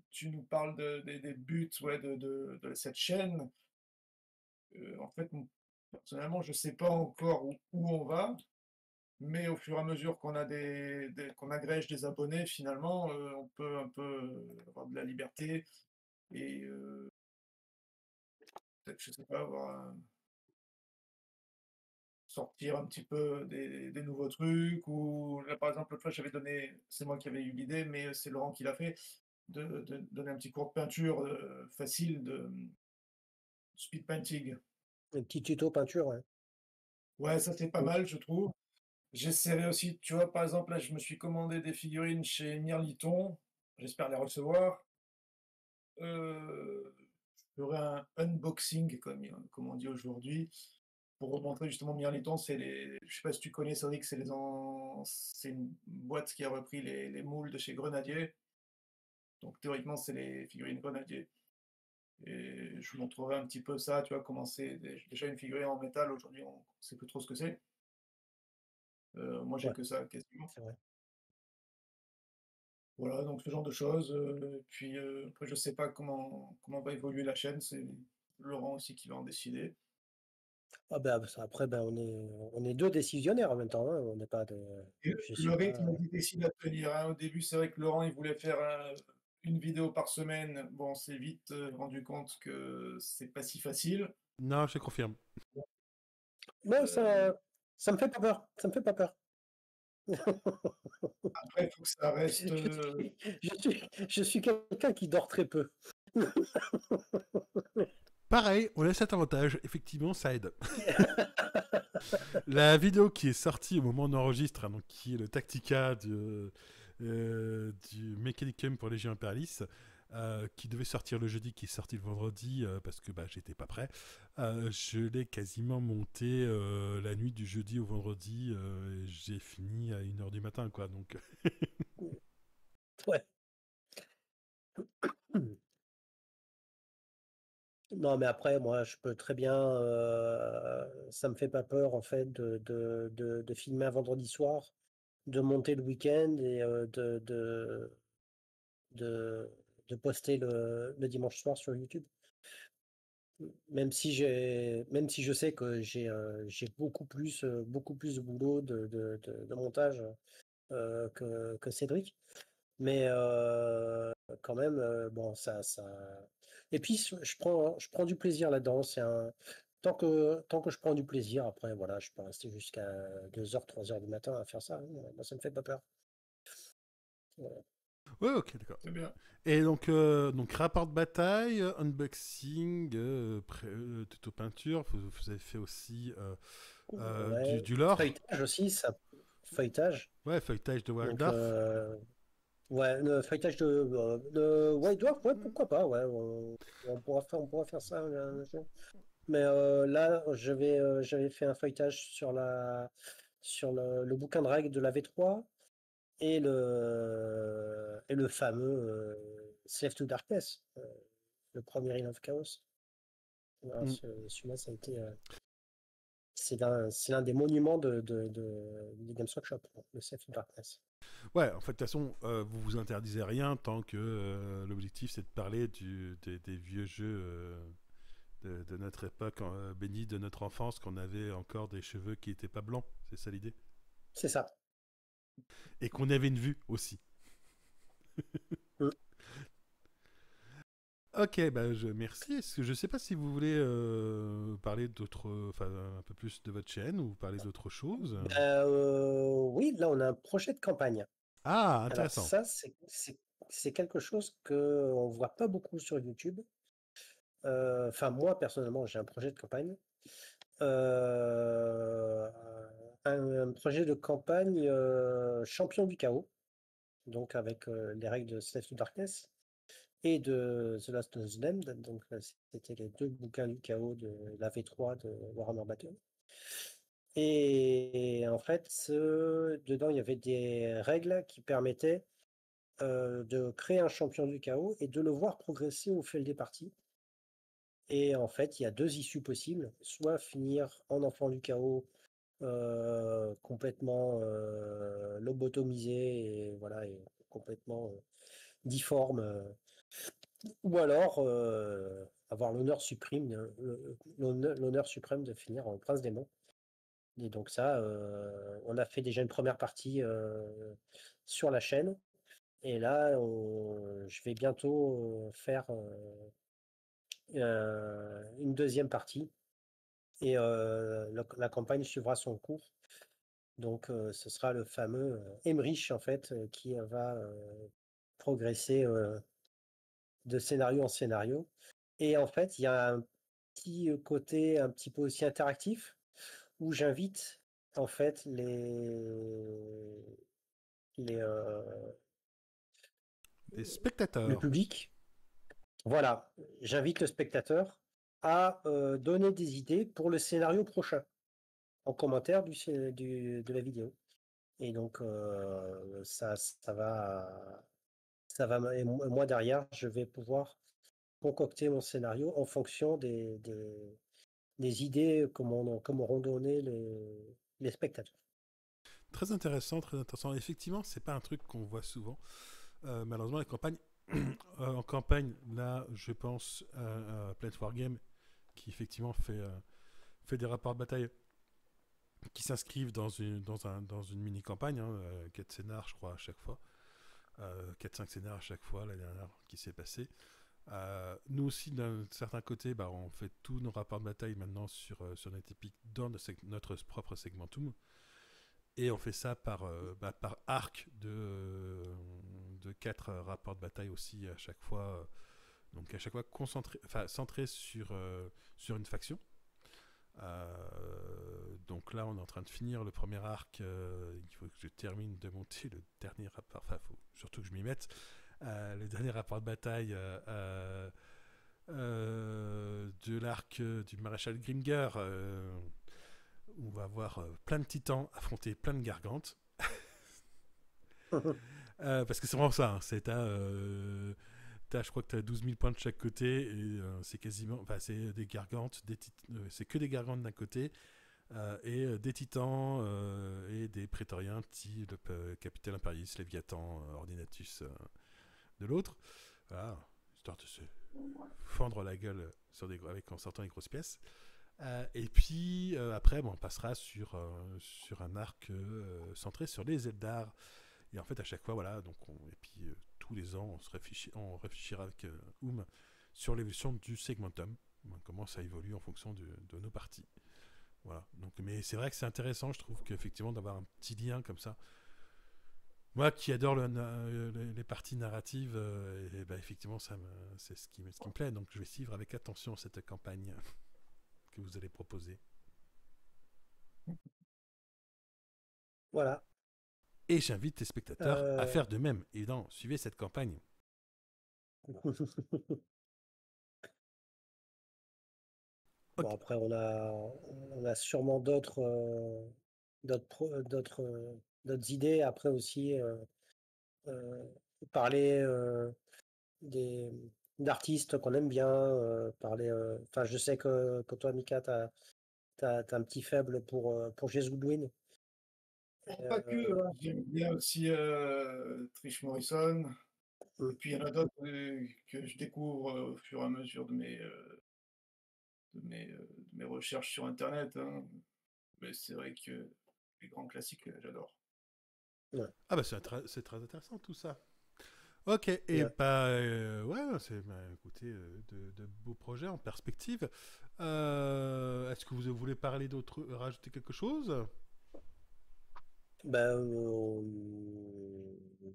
tu nous parles des buts ouais, de cette chaîne, en fait, personnellement, je ne sais pas encore où on va, mais au fur et à mesure qu'on a qu'on agrège des abonnés, finalement, on peut un peu avoir de la liberté et peut-être, je sais pas, sortir un petit peu des nouveaux trucs. Ou là, par exemple, l'autre fois, j'avais donné, c'est moi qui avais eu l'idée, mais c'est Laurent qui l'a fait, de donner un petit cours de peinture facile de speed painting. Un petit tuto peinture, ouais. Ouais, ça c'est pas Mm. mal, je trouve. J'essaierai aussi, tu vois, par exemple, là, je me suis commandé des figurines chez Mirliton. J'espère les recevoir. Je ferai un unboxing, comme on dit aujourd'hui, pour remontrer justement Mirliton. Je sais pas si tu connais, Cédric, c'est une boîte qui a repris les moules de chez Grenadier. Donc théoriquement, c'est les figurines Grenadier. Et je vous montrerai un petit peu ça, tu vois, comment c'est déjà une figurine en métal. Aujourd'hui, on ne sait plus trop ce que c'est. Moi, j'ai Ouais, que ça quasiment. c'est vrai. Voilà, donc ce genre de choses. Puis après, je sais pas comment va évoluer la chaîne. C'est Laurent aussi qui va en décider. Ah ben après, ben on est deux décisionnaires en même temps, hein. On n'est pas de. Et Je suis le pas. rythme est difficile à tenir, hein. Au début, c'est vrai que Laurent, il voulait faire une vidéo par semaine. Bon, on s'est vite rendu compte que c'est pas si facile. Non, je confirme. Non, Euh, ça me fait pas peur. Ça me fait pas peur. Après, il faut que ça reste. Je suis quelqu'un qui dort très peu. Pareil, on a cet avantage. Effectivement, ça aide. La vidéo qui est sortie au moment où on enregistre, hein, donc qui est le Tactica du Mechanicum pour Légion Imperialis, qui devait sortir le jeudi, qui est sorti le vendredi parce que j'étais pas prêt. Je l'ai quasiment monté la nuit du jeudi au vendredi. Et j'ai fini à 1h du matin, quoi. Donc, Ouais. Non, mais après, moi, je peux très bien. Ça me fait pas peur, en fait, de filmer un vendredi soir, de monter le week-end et de, de poster le dimanche soir sur YouTube. Même si je sais que j'ai beaucoup plus de boulot de montage que Cédric. Mais quand même, bon, ça. Et puis, je prends du plaisir là-dedans. Tant que je prends du plaisir, après, voilà, je peux rester jusqu'à 2h, 3h du matin à faire ça. Moi, ça me fait pas peur. Voilà. ouais, ok, d'accord. C'est bien. Et donc rapport de bataille, unboxing, tuto peinture. Vous avez fait aussi Ouais. du lore. Feuilletage aussi, ça. Feuilletage. Ouais, feuilletage de Donc, Waldorf. ouais, le feuilletage de White Dwarf, ouais, pourquoi pas, ouais. On pourra faire ça un jour. Mais là, j'avais fait un feuilletage sur le bouquin de règles de la V3 et le fameux Slave to Darkness, le premier Reign of Chaos. Voilà, Mm. celui-là, ça a été, c'est l'un des monuments de Games Workshop, le Slave to Darkness. Ouais, en fait, de toute façon, vous vous interdisez rien tant que l'objectif c'est de parler des vieux jeux de notre époque, bénie de notre enfance, qu'on avait encore des cheveux qui n'étaient pas blancs. C'est ça l'idée. C'est ça. Et qu'on avait une vue aussi. Mm. Ok, merci. Est-ce que je sais pas si vous voulez parler d'autres, enfin un peu plus de votre chaîne ou parler d'autre chose. Oui, là, on a un projet de campagne. Ah, Alors intéressant. ça, c'est quelque chose qu'on ne voit pas beaucoup sur YouTube. Enfin, moi, personnellement, j'ai un projet de campagne. Euh, un projet de campagne champion du chaos, donc avec les règles de Slave to Darkness et de The Last of the Damned. Donc, c'était les deux bouquins du chaos de la V3 de Warhammer Battle. Et en fait, dedans, il y avait des règles qui permettaient de créer un champion du chaos et de le voir progresser au fil des parties. Et en fait, il y a deux issues possibles, soit finir en enfant du chaos complètement lobotomisé et voilà, et complètement difforme, ou alors avoir l'honneur suprême, l'honneur suprême de finir en prince démon. Et donc ça, on a fait déjà une première partie sur la chaîne. Et là, je vais bientôt faire une deuxième partie. Et la campagne suivra son cours. Donc, ce sera le fameux Emmerich, en fait, qui va progresser de scénario en scénario. Et en fait, il y a un petit côté un petit peu aussi interactif où j'invite en fait les, Des le spectateurs. public. Voilà, j'invite le spectateur à donner des idées pour le scénario prochain en commentaire de la vidéo. Et donc, et moi derrière, je vais pouvoir concocter mon scénario en fonction des idées que m'auront donné les spectateurs. Très intéressant, très intéressant. Effectivement, c'est pas un truc qu'on voit souvent. Malheureusement, les campagnes, en campagne, là, je pense à Planet Wargame, qui effectivement fait des rapports de bataille qui s'inscrivent dans une mini-campagne, 4 scénars, je crois, à chaque fois. 4-5 scénars à chaque fois, la dernière qui s'est passée. Nous aussi, d'un certain côté, on fait tous nos rapports de bataille maintenant sur notre épique dans notre propre segmentum. Et on fait ça par arc de 4 rapports de bataille aussi à chaque fois. Donc à chaque fois centré sur une faction. Donc là, on est en train de finir le premier arc. Il faut que je termine de monter le dernier rapport. Enfin, il faut surtout que je m'y mette. le dernier rapport de bataille de l'arc du maréchal Grimger, où on va avoir plein de titans affronter plein de gargantes. Parce que c'est vraiment ça, hein, je crois que tu as 12 000 points de chaque côté, et c'est quasiment, enfin, c'est des gargantes, c'est que des gargantes d'un côté, et des titans et des prétoriens, type Capitaine Imperius, Léviathan, Ordinatus de l'autre. Voilà, histoire de se fendre la gueule en sortant les grosses pièces. Et puis après, bon, on passera sur un arc centré sur les Eldar. Et en fait, à chaque fois, voilà, et puis tous les ans, on réfléchira avec sur l'évolution du segmentum, comment ça évolue en fonction de nos parties. Voilà. Donc, mais c'est vrai que c'est intéressant, je trouve qu'effectivement d'avoir un petit lien comme ça. Moi qui adore les parties narratives, et bah, effectivement, c'est ce qui me plaît. Donc je vais suivre avec attention cette campagne que vous allez proposer. Voilà. Et j'invite les spectateurs à faire de même. Évidemment, suivez cette campagne. Bon, après, on a sûrement d'autres idées. Après aussi, parler des d'artistes qu'on aime bien. Enfin, je sais que toi, Mika, t'as un petit faible pour Jez Goodwin. Pas que, hein, j'aime bien aussi Trish Morrison. Et puis il y en a d'autres que je découvre au fur et à mesure de mes recherches sur Internet, hein. Mais c'est vrai que les grands classiques, j'adore. Ouais. Ah bah c'est très intéressant tout ça. Ok, et Ouais. bah ouais, écoutez, de beaux projets en perspective. Est-ce que vous voulez parler d'autre, rajouter quelque chose? Ben,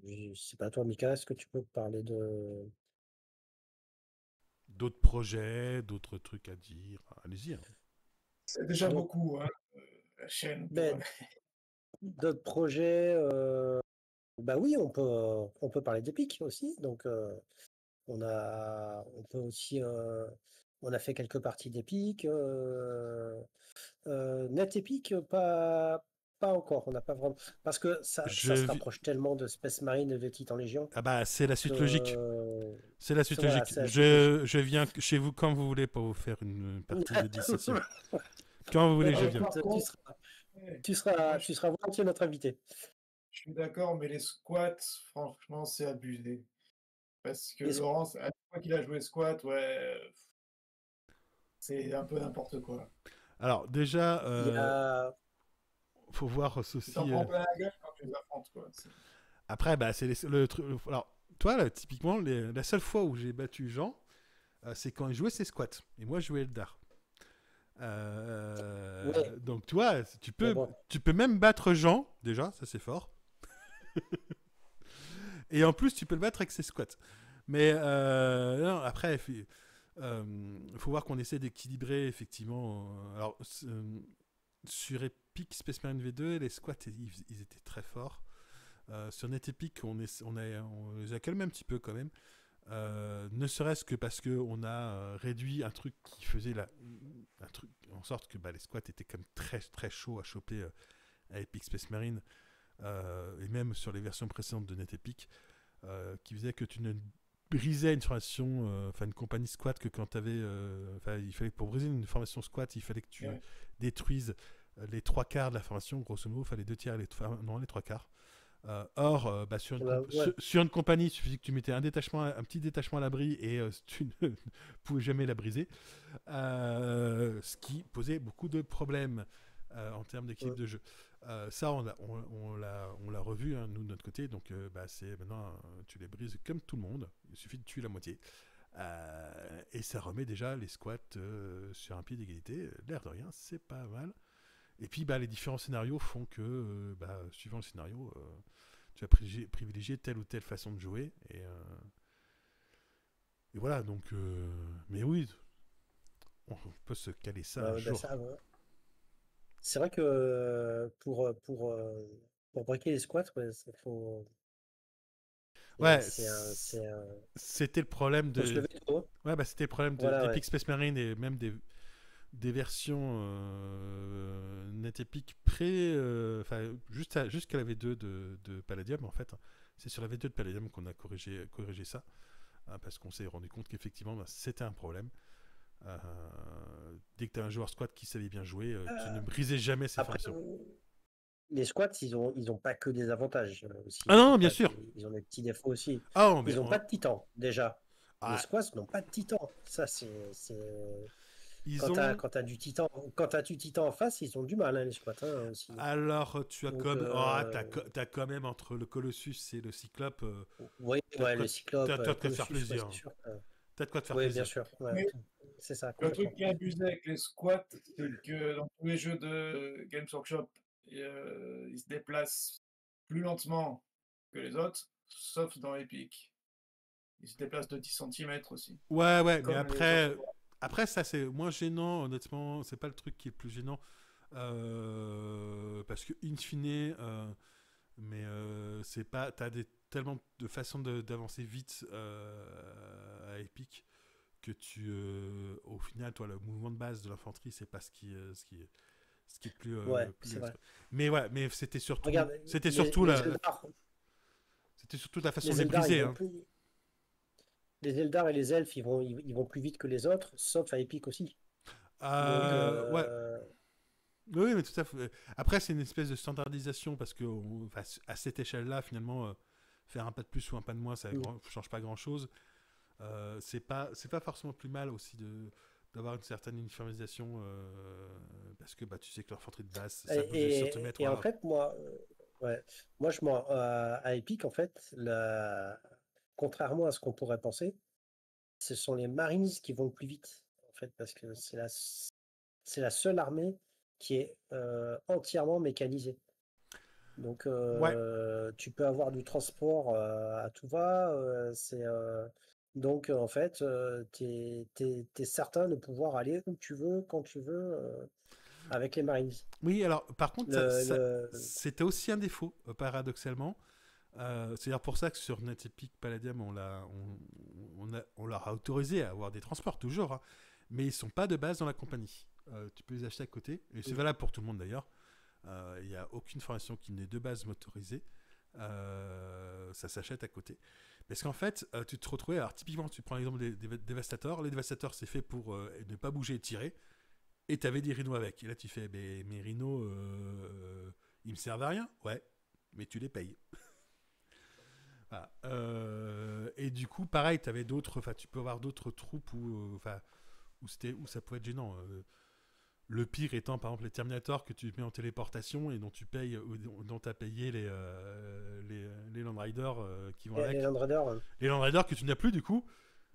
je sais pas, toi, Mika, est-ce que tu peux parler de. D'autres projets, d'autres trucs à dire? Allez-y. Hein. C'est déjà Donc, beaucoup, hein, la chaîne pour. ben, d'autres projets, bah oui, on peut parler d'Epic aussi. Donc, on peut aussi, on a fait quelques parties d'Epic. Net Epic, pas encore. On n'a pas vraiment, parce que ça se rapproche tellement de Space Marine et de Titan Légion Ah bah c'est la suite logique. que C'est la suite voilà, logique. c'est la suite logique. Je viens chez vous quand vous voulez pour vous faire une partie de dissociation. Quand vous voulez, je viens. Par contre, moi, Tu seras volontiers notre invité. je suis d'accord, mais les squats, franchement, c'est abusé. Parce que Les squ- Laurence, à chaque fois qu'il a joué squat, ouais, c'est un peu n'importe quoi. Alors déjà, Il y a, faut voir Tu t'en ceci. prends plein la gueule quand tu les affrontes, quoi. Après, bah c'est le truc. Alors toi, là, typiquement, la seule fois où j'ai battu Jean, c'est quand il jouait ses squats et moi je jouais Eldar. ouais, Donc toi, mais bon, tu peux même battre Jean déjà, ça c'est fort. Et en plus, tu peux le battre avec ses squats. Mais non, après, faut voir qu'on essaie d'équilibrer effectivement. Alors sur Epic Space Marine V2, les squats ils étaient très forts. Sur NetEpic, on les a calmés un petit peu quand même. Ne serait-ce que parce qu'on a réduit un truc qui faisait un truc en sorte que les squats étaient quand même très très chauds à choper à Epic Space Marine, et même sur les versions précédentes de NetEpic, qui faisait que tu ne brisais une formation, une compagnie squat que quand tu avais. Il fallait, pour briser une formation squat, il fallait que tu détruises les trois quarts de la formation, grosso modo, il fallait 2 tiers, les trois quarts. Or, sur une compagnie, il suffisait que tu mettais un petit détachement à l'abri et tu ne pouvais jamais la briser. Ce qui posait beaucoup de problèmes en termes d'équilibre de jeu. Ça, on l'a revu, hein, nous, de notre côté. Donc, c'est maintenant, tu les brises comme tout le monde. Il suffit de tuer la moitié. Et ça remet déjà les squats sur un pied d'égalité. L'air de rien, c'est pas mal. Et puis, les différents scénarios font que, suivant le scénario, tu vas privilégier telle ou telle façon de jouer. Et voilà, donc... mais oui, on peut se caler ça un jour. c'est vrai que pour breaker les squats, il Ouais, C'est un... c'était le problème Faut se de. lever tôt. Ouais, bah c'était le problème Voilà, ouais. d'Epic Space Marine et même des versions NetEpic pré. Enfin, jusqu'à la V2 de Palladium, en fait. C'est sur la V2 de Palladium qu'on a corrigé ça. Parce qu'on s'est rendu compte qu'effectivement, bah, c'était un problème. Euh, Dès que tu as un joueur squad qui savait bien jouer, tu ne brisais jamais ses Après, formations. les squats, ils ont pas que des avantages aussi. Ah non, bien sûr. Ils ont des petits défauts aussi. Ah, non, mais Ils n'ont pas de titan, déjà. Les ah, squats n'ont pas de titan. Ça, ils ont. quand t'as du titan, quand t'as du titan en face, ils ont du mal, hein, les squats, hein, aussi. Alors, tu as Donc, comme. T'as quand même entre le Colossus et le Cyclope. oui, T'as de ouais, quoi, le cyclope, t'as de quoi te faire Colossus, ouais, plaisir. c'est sûr. T'as de quoi te faire Oui, bien plaisir. sûr. Ouais, Mais c'est ça, le truc complètement. qui est abusé avec les squats, c'est que dans tous les jeux de Games Workshop, ils se déplacent plus lentement que les autres, sauf dans Epic. Ils se déplacent de 10 centimètres aussi, Ouais, mais comme les autres après. squats. Après, ça, c'est moins gênant, honnêtement. C'est pas le truc qui est le plus gênant. Parce que, in fine. Mais c'est pas. T'as tellement de façons d'avancer vite à Epic que au final, toi, le mouvement de base de l'infanterie, c'est pas ce qui est Ouais, plus c'est vrai. mais ouais, mais c'était surtout, Regarde, c'était surtout la façon de les les Eldar, briser. Hein. les Eldar et les elfes, ils vont plus vite que les autres, sauf à Epic aussi. Donc, Ouais, oui, mais tout à fait. Après, c'est une espèce de standardisation parce que enfin, à cette échelle-là, finalement, faire un pas de plus ou un pas de moins, ça ne change pas grand-chose. C'est pas forcément plus mal aussi d'avoir une certaine uniformisation parce que bah, tu sais que l'infanterie de base, ça bouge de centimètres. et en Voilà. fait, ouais, moi, à Epic, en fait, contrairement à ce qu'on pourrait penser, ce sont les Marines qui vont le plus vite, en fait, parce que c'est la seule armée qui est entièrement mécanisée. Donc, Ouais, tu peux avoir du transport à tout va. Donc, en fait, tu es certain de pouvoir aller où tu veux, quand tu veux, avec les Marines. oui, alors par contre, Le, le... c'était aussi un défaut, paradoxalement. C'est d'ailleurs pour ça que sur NetEpic Palladium, on leur a autorisé à avoir des transports, toujours, hein, mais ils sont pas de base dans la compagnie. Tu peux les acheter à côté, et c'est valable pour tout le monde d'ailleurs. Il n'y a aucune formation qui n'est de base motorisée. Ça s'achète à côté. Parce qu'en fait, tu te retrouvais. Alors, typiquement, tu prends l'exemple des Dévastateurs. Les Dévastateurs, c'est fait pour ne pas bouger et tirer. Et tu avais des rhinos avec. Et là, tu fais mes rhinos, ils me servent à rien. Ouais, mais tu les payes. Voilà. Et du coup, pareil, t'avais d'autres. Enfin, tu peux avoir d'autres troupes où ça pouvait être gênant. Le pire étant par exemple les Terminators que tu mets en téléportation et dont tu payes, dont tu as payé les Land Riders qui vont avec. les Land Raiders, Les Land Riders que tu n'as plus du coup,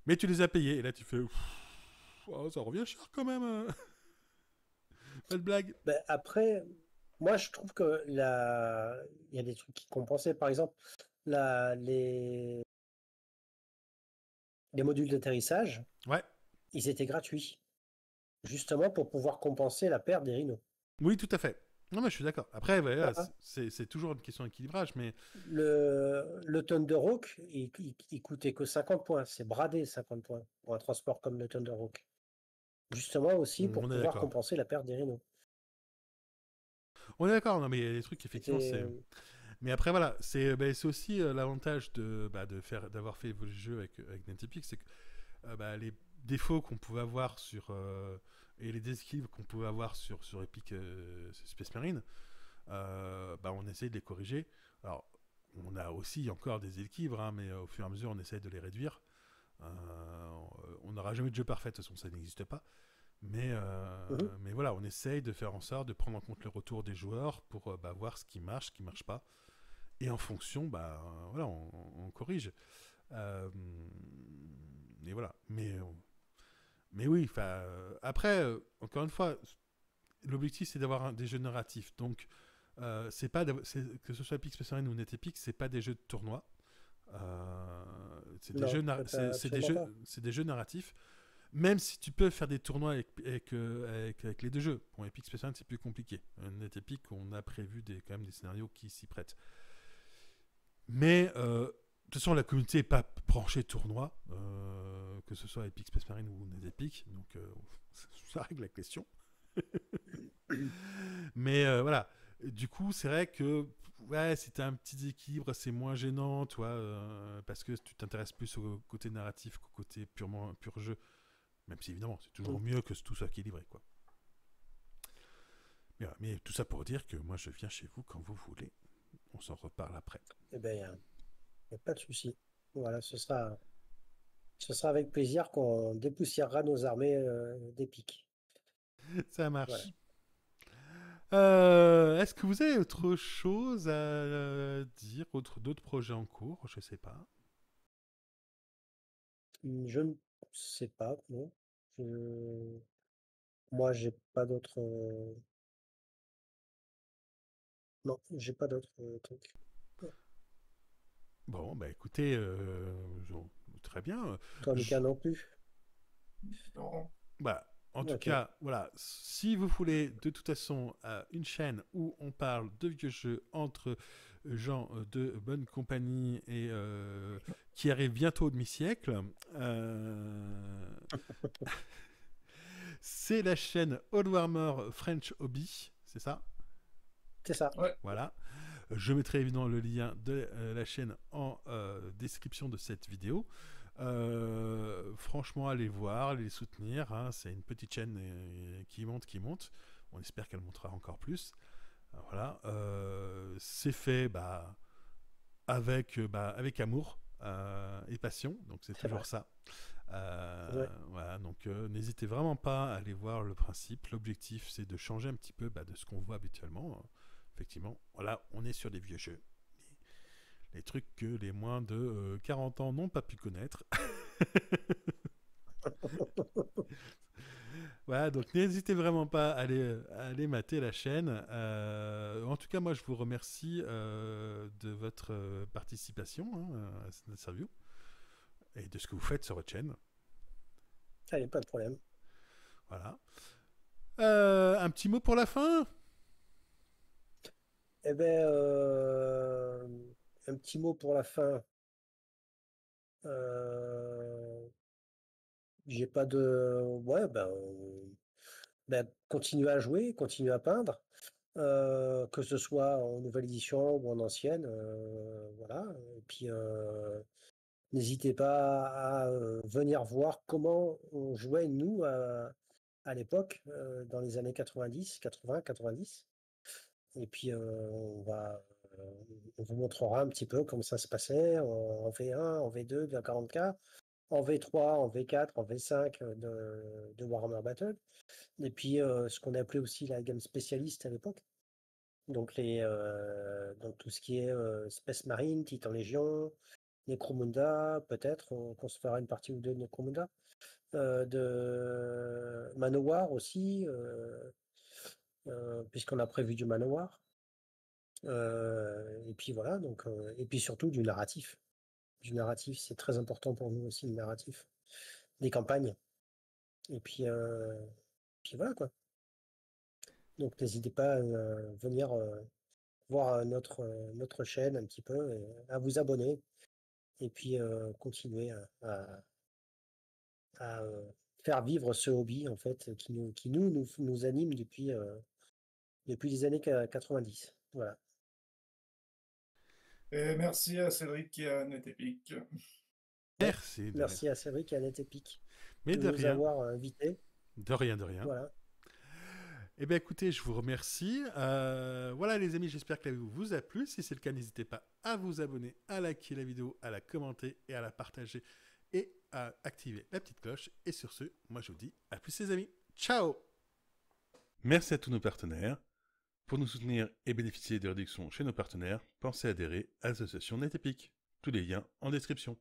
mais tu les as payés. Et là tu fais oh, ça revient cher quand même. Pas de blague. ben, après, moi, je trouve que il y a des trucs qui compensaient. Par exemple, la, les, les modules d'atterrissage, Ouais. ils étaient gratuits, justement pour pouvoir compenser la perte des rhinos. Oui, tout à fait. Non, mais je suis d'accord. Après, voilà, Voilà. c'est toujours une question d'équilibrage, mais Le Thunderhawk, il coûtait que 50 points. C'est bradé 50 points pour un transport comme le Thunderhawk. Justement aussi pour on est pouvoir d'accord. compenser la perte des rhinos. On est d'accord. Non, mais il y a des trucs effectivement, C'était. c'est. Mais après, voilà, c'est aussi l'avantage d'avoir fait évoluer le jeu avec NetEpic, c'est que les défauts qu'on pouvait avoir et les déséquilibres qu'on pouvait avoir sur Epic Space Marine, on essaye de les corriger. Alors, on a aussi encore des équilibres, hein, mais au fur et à mesure, on essaye de les réduire. On n'aura jamais de jeu parfait, de toute façon, ça n'existe pas. Mhm. Mais voilà, on essaye de faire en sorte de prendre en compte le retour des joueurs pour voir ce qui marche pas. Et en fonction, voilà, on corrige. Et voilà. Mais oui, après, encore une fois, l'objectif c'est d'avoir des jeux narratifs. Donc, c'est pas que ce soit Epic Space Marine ou NetEpic, c'est pas des jeux de tournoi. C'est des Non, jeux, absolument pas. c'est des jeux narratifs. Même si tu peux faire des tournois avec les deux jeux. Bon, Epic Space Marine c'est plus compliqué. NetEpic, on a prévu quand même des scénarios qui s'y prêtent. Mais toute façon, la communauté n'est pas branchée tournoi, que ce soit Epic Space Marine ou NetEpic, donc ça règle la question. Mais voilà, du coup, c'est vrai que ouais, si t'as un petit équilibre, c'est moins gênant, toi, parce que tu t'intéresses plus au côté narratif qu'au côté pur jeu. Même si évidemment, c'est toujours mieux que tout soit équilibré, quoi. Mais, voilà, mais tout ça pour dire que moi, je viens chez vous quand vous voulez. On s'en reparle après. Eh bien, il n'y a pas de souci. Voilà, ce sera avec plaisir qu'on dépoussiérera nos armées d'Epic. Ça marche. Voilà. Est-ce que vous avez autre chose à dire, d'autres projets en cours? Je sais pas. Je ne sais pas, non. Je- Moi, j'ai pas d'autres. Non, j'ai pas d'autres trucs. Bon, bah écoutez, très bien. Toi, Mika, non plus. Non. Bah, en tout Ok. cas, voilà, si vous voulez de toute façon une chaîne où on parle de vieux jeux entre gens de bonne compagnie et qui arrive bientôt au demi-siècle, c'est la chaîne Old Warmer French Hobby, c'est ça? C'est ça. Ouais. Voilà. Je mettrai évidemment le lien de la chaîne en description de cette vidéo. Franchement, allez voir, allez les soutenir. Hein. C'est une petite chaîne qui monte. On espère qu'elle montera encore plus. Voilà. C'est fait avec amour et passion. Donc c'est toujours vrai. ça. Ouais. Voilà, donc n'hésitez vraiment pas à aller voir le principe. L'objectif, c'est de changer un petit peu de ce qu'on voit habituellement. Effectivement, voilà, on est sur des vieux jeux. Les trucs que les moins de 40 ans n'ont pas pu connaître. Voilà, donc n'hésitez vraiment pas à aller mater la chaîne. En tout cas, moi, je vous remercie de votre participation à cette interview et de ce que vous faites sur votre chaîne. Allez, pas de problème. Voilà. Un petit mot pour la fin? Eh bien, un petit mot pour la fin. J'ai pas de. Ouais, continuer à jouer, continuer à peindre, que ce soit en nouvelle édition ou en ancienne. Voilà. Et puis, n'hésitez pas à venir voir comment on jouait, nous, à l'époque, dans les années 90, 80, 90. Et puis, on vous montrera un petit peu comment ça se passait en V1, en V2 de la 40K, en V3, en V4, en V5 de Warhammer Battle. Et puis, ce qu'on appelait aussi la gamme spécialiste à l'époque. Donc, donc tout ce qui est Space Marine, Titan Légion, Necromunda, peut-être, qu'on se fera une partie ou deux de Necromunda. De Manowar aussi, puisqu'on a prévu du Manowar. Et puis voilà, donc, et puis surtout du narratif. Du narratif, c'est très important pour nous aussi, le narratif. Des campagnes. Et puis voilà quoi. Donc n'hésitez pas à venir voir notre chaîne un petit peu, et à vous abonner. Et puis continuer à faire vivre ce hobby en fait qui nous anime depuis les années 90. Voilà. Et merci à Cédric et à NetEpic. Merci. Merci à Cédric et à NetEpic Mais de de nous rien. avoir invités. De rien, de rien. Voilà. Eh bien, écoutez, je vous remercie. Voilà, les amis, j'espère que la vidéo vous a plu. Si c'est le cas, n'hésitez pas à vous abonner, à liker la vidéo, à la commenter et à la partager et à activer la petite cloche. Et sur ce, moi, je vous dis à plus, les amis. Ciao! Merci à tous nos partenaires. Pour nous soutenir et bénéficier de réductions chez nos partenaires, pensez à adhérer à l'association NetEpic. Tous les liens en description.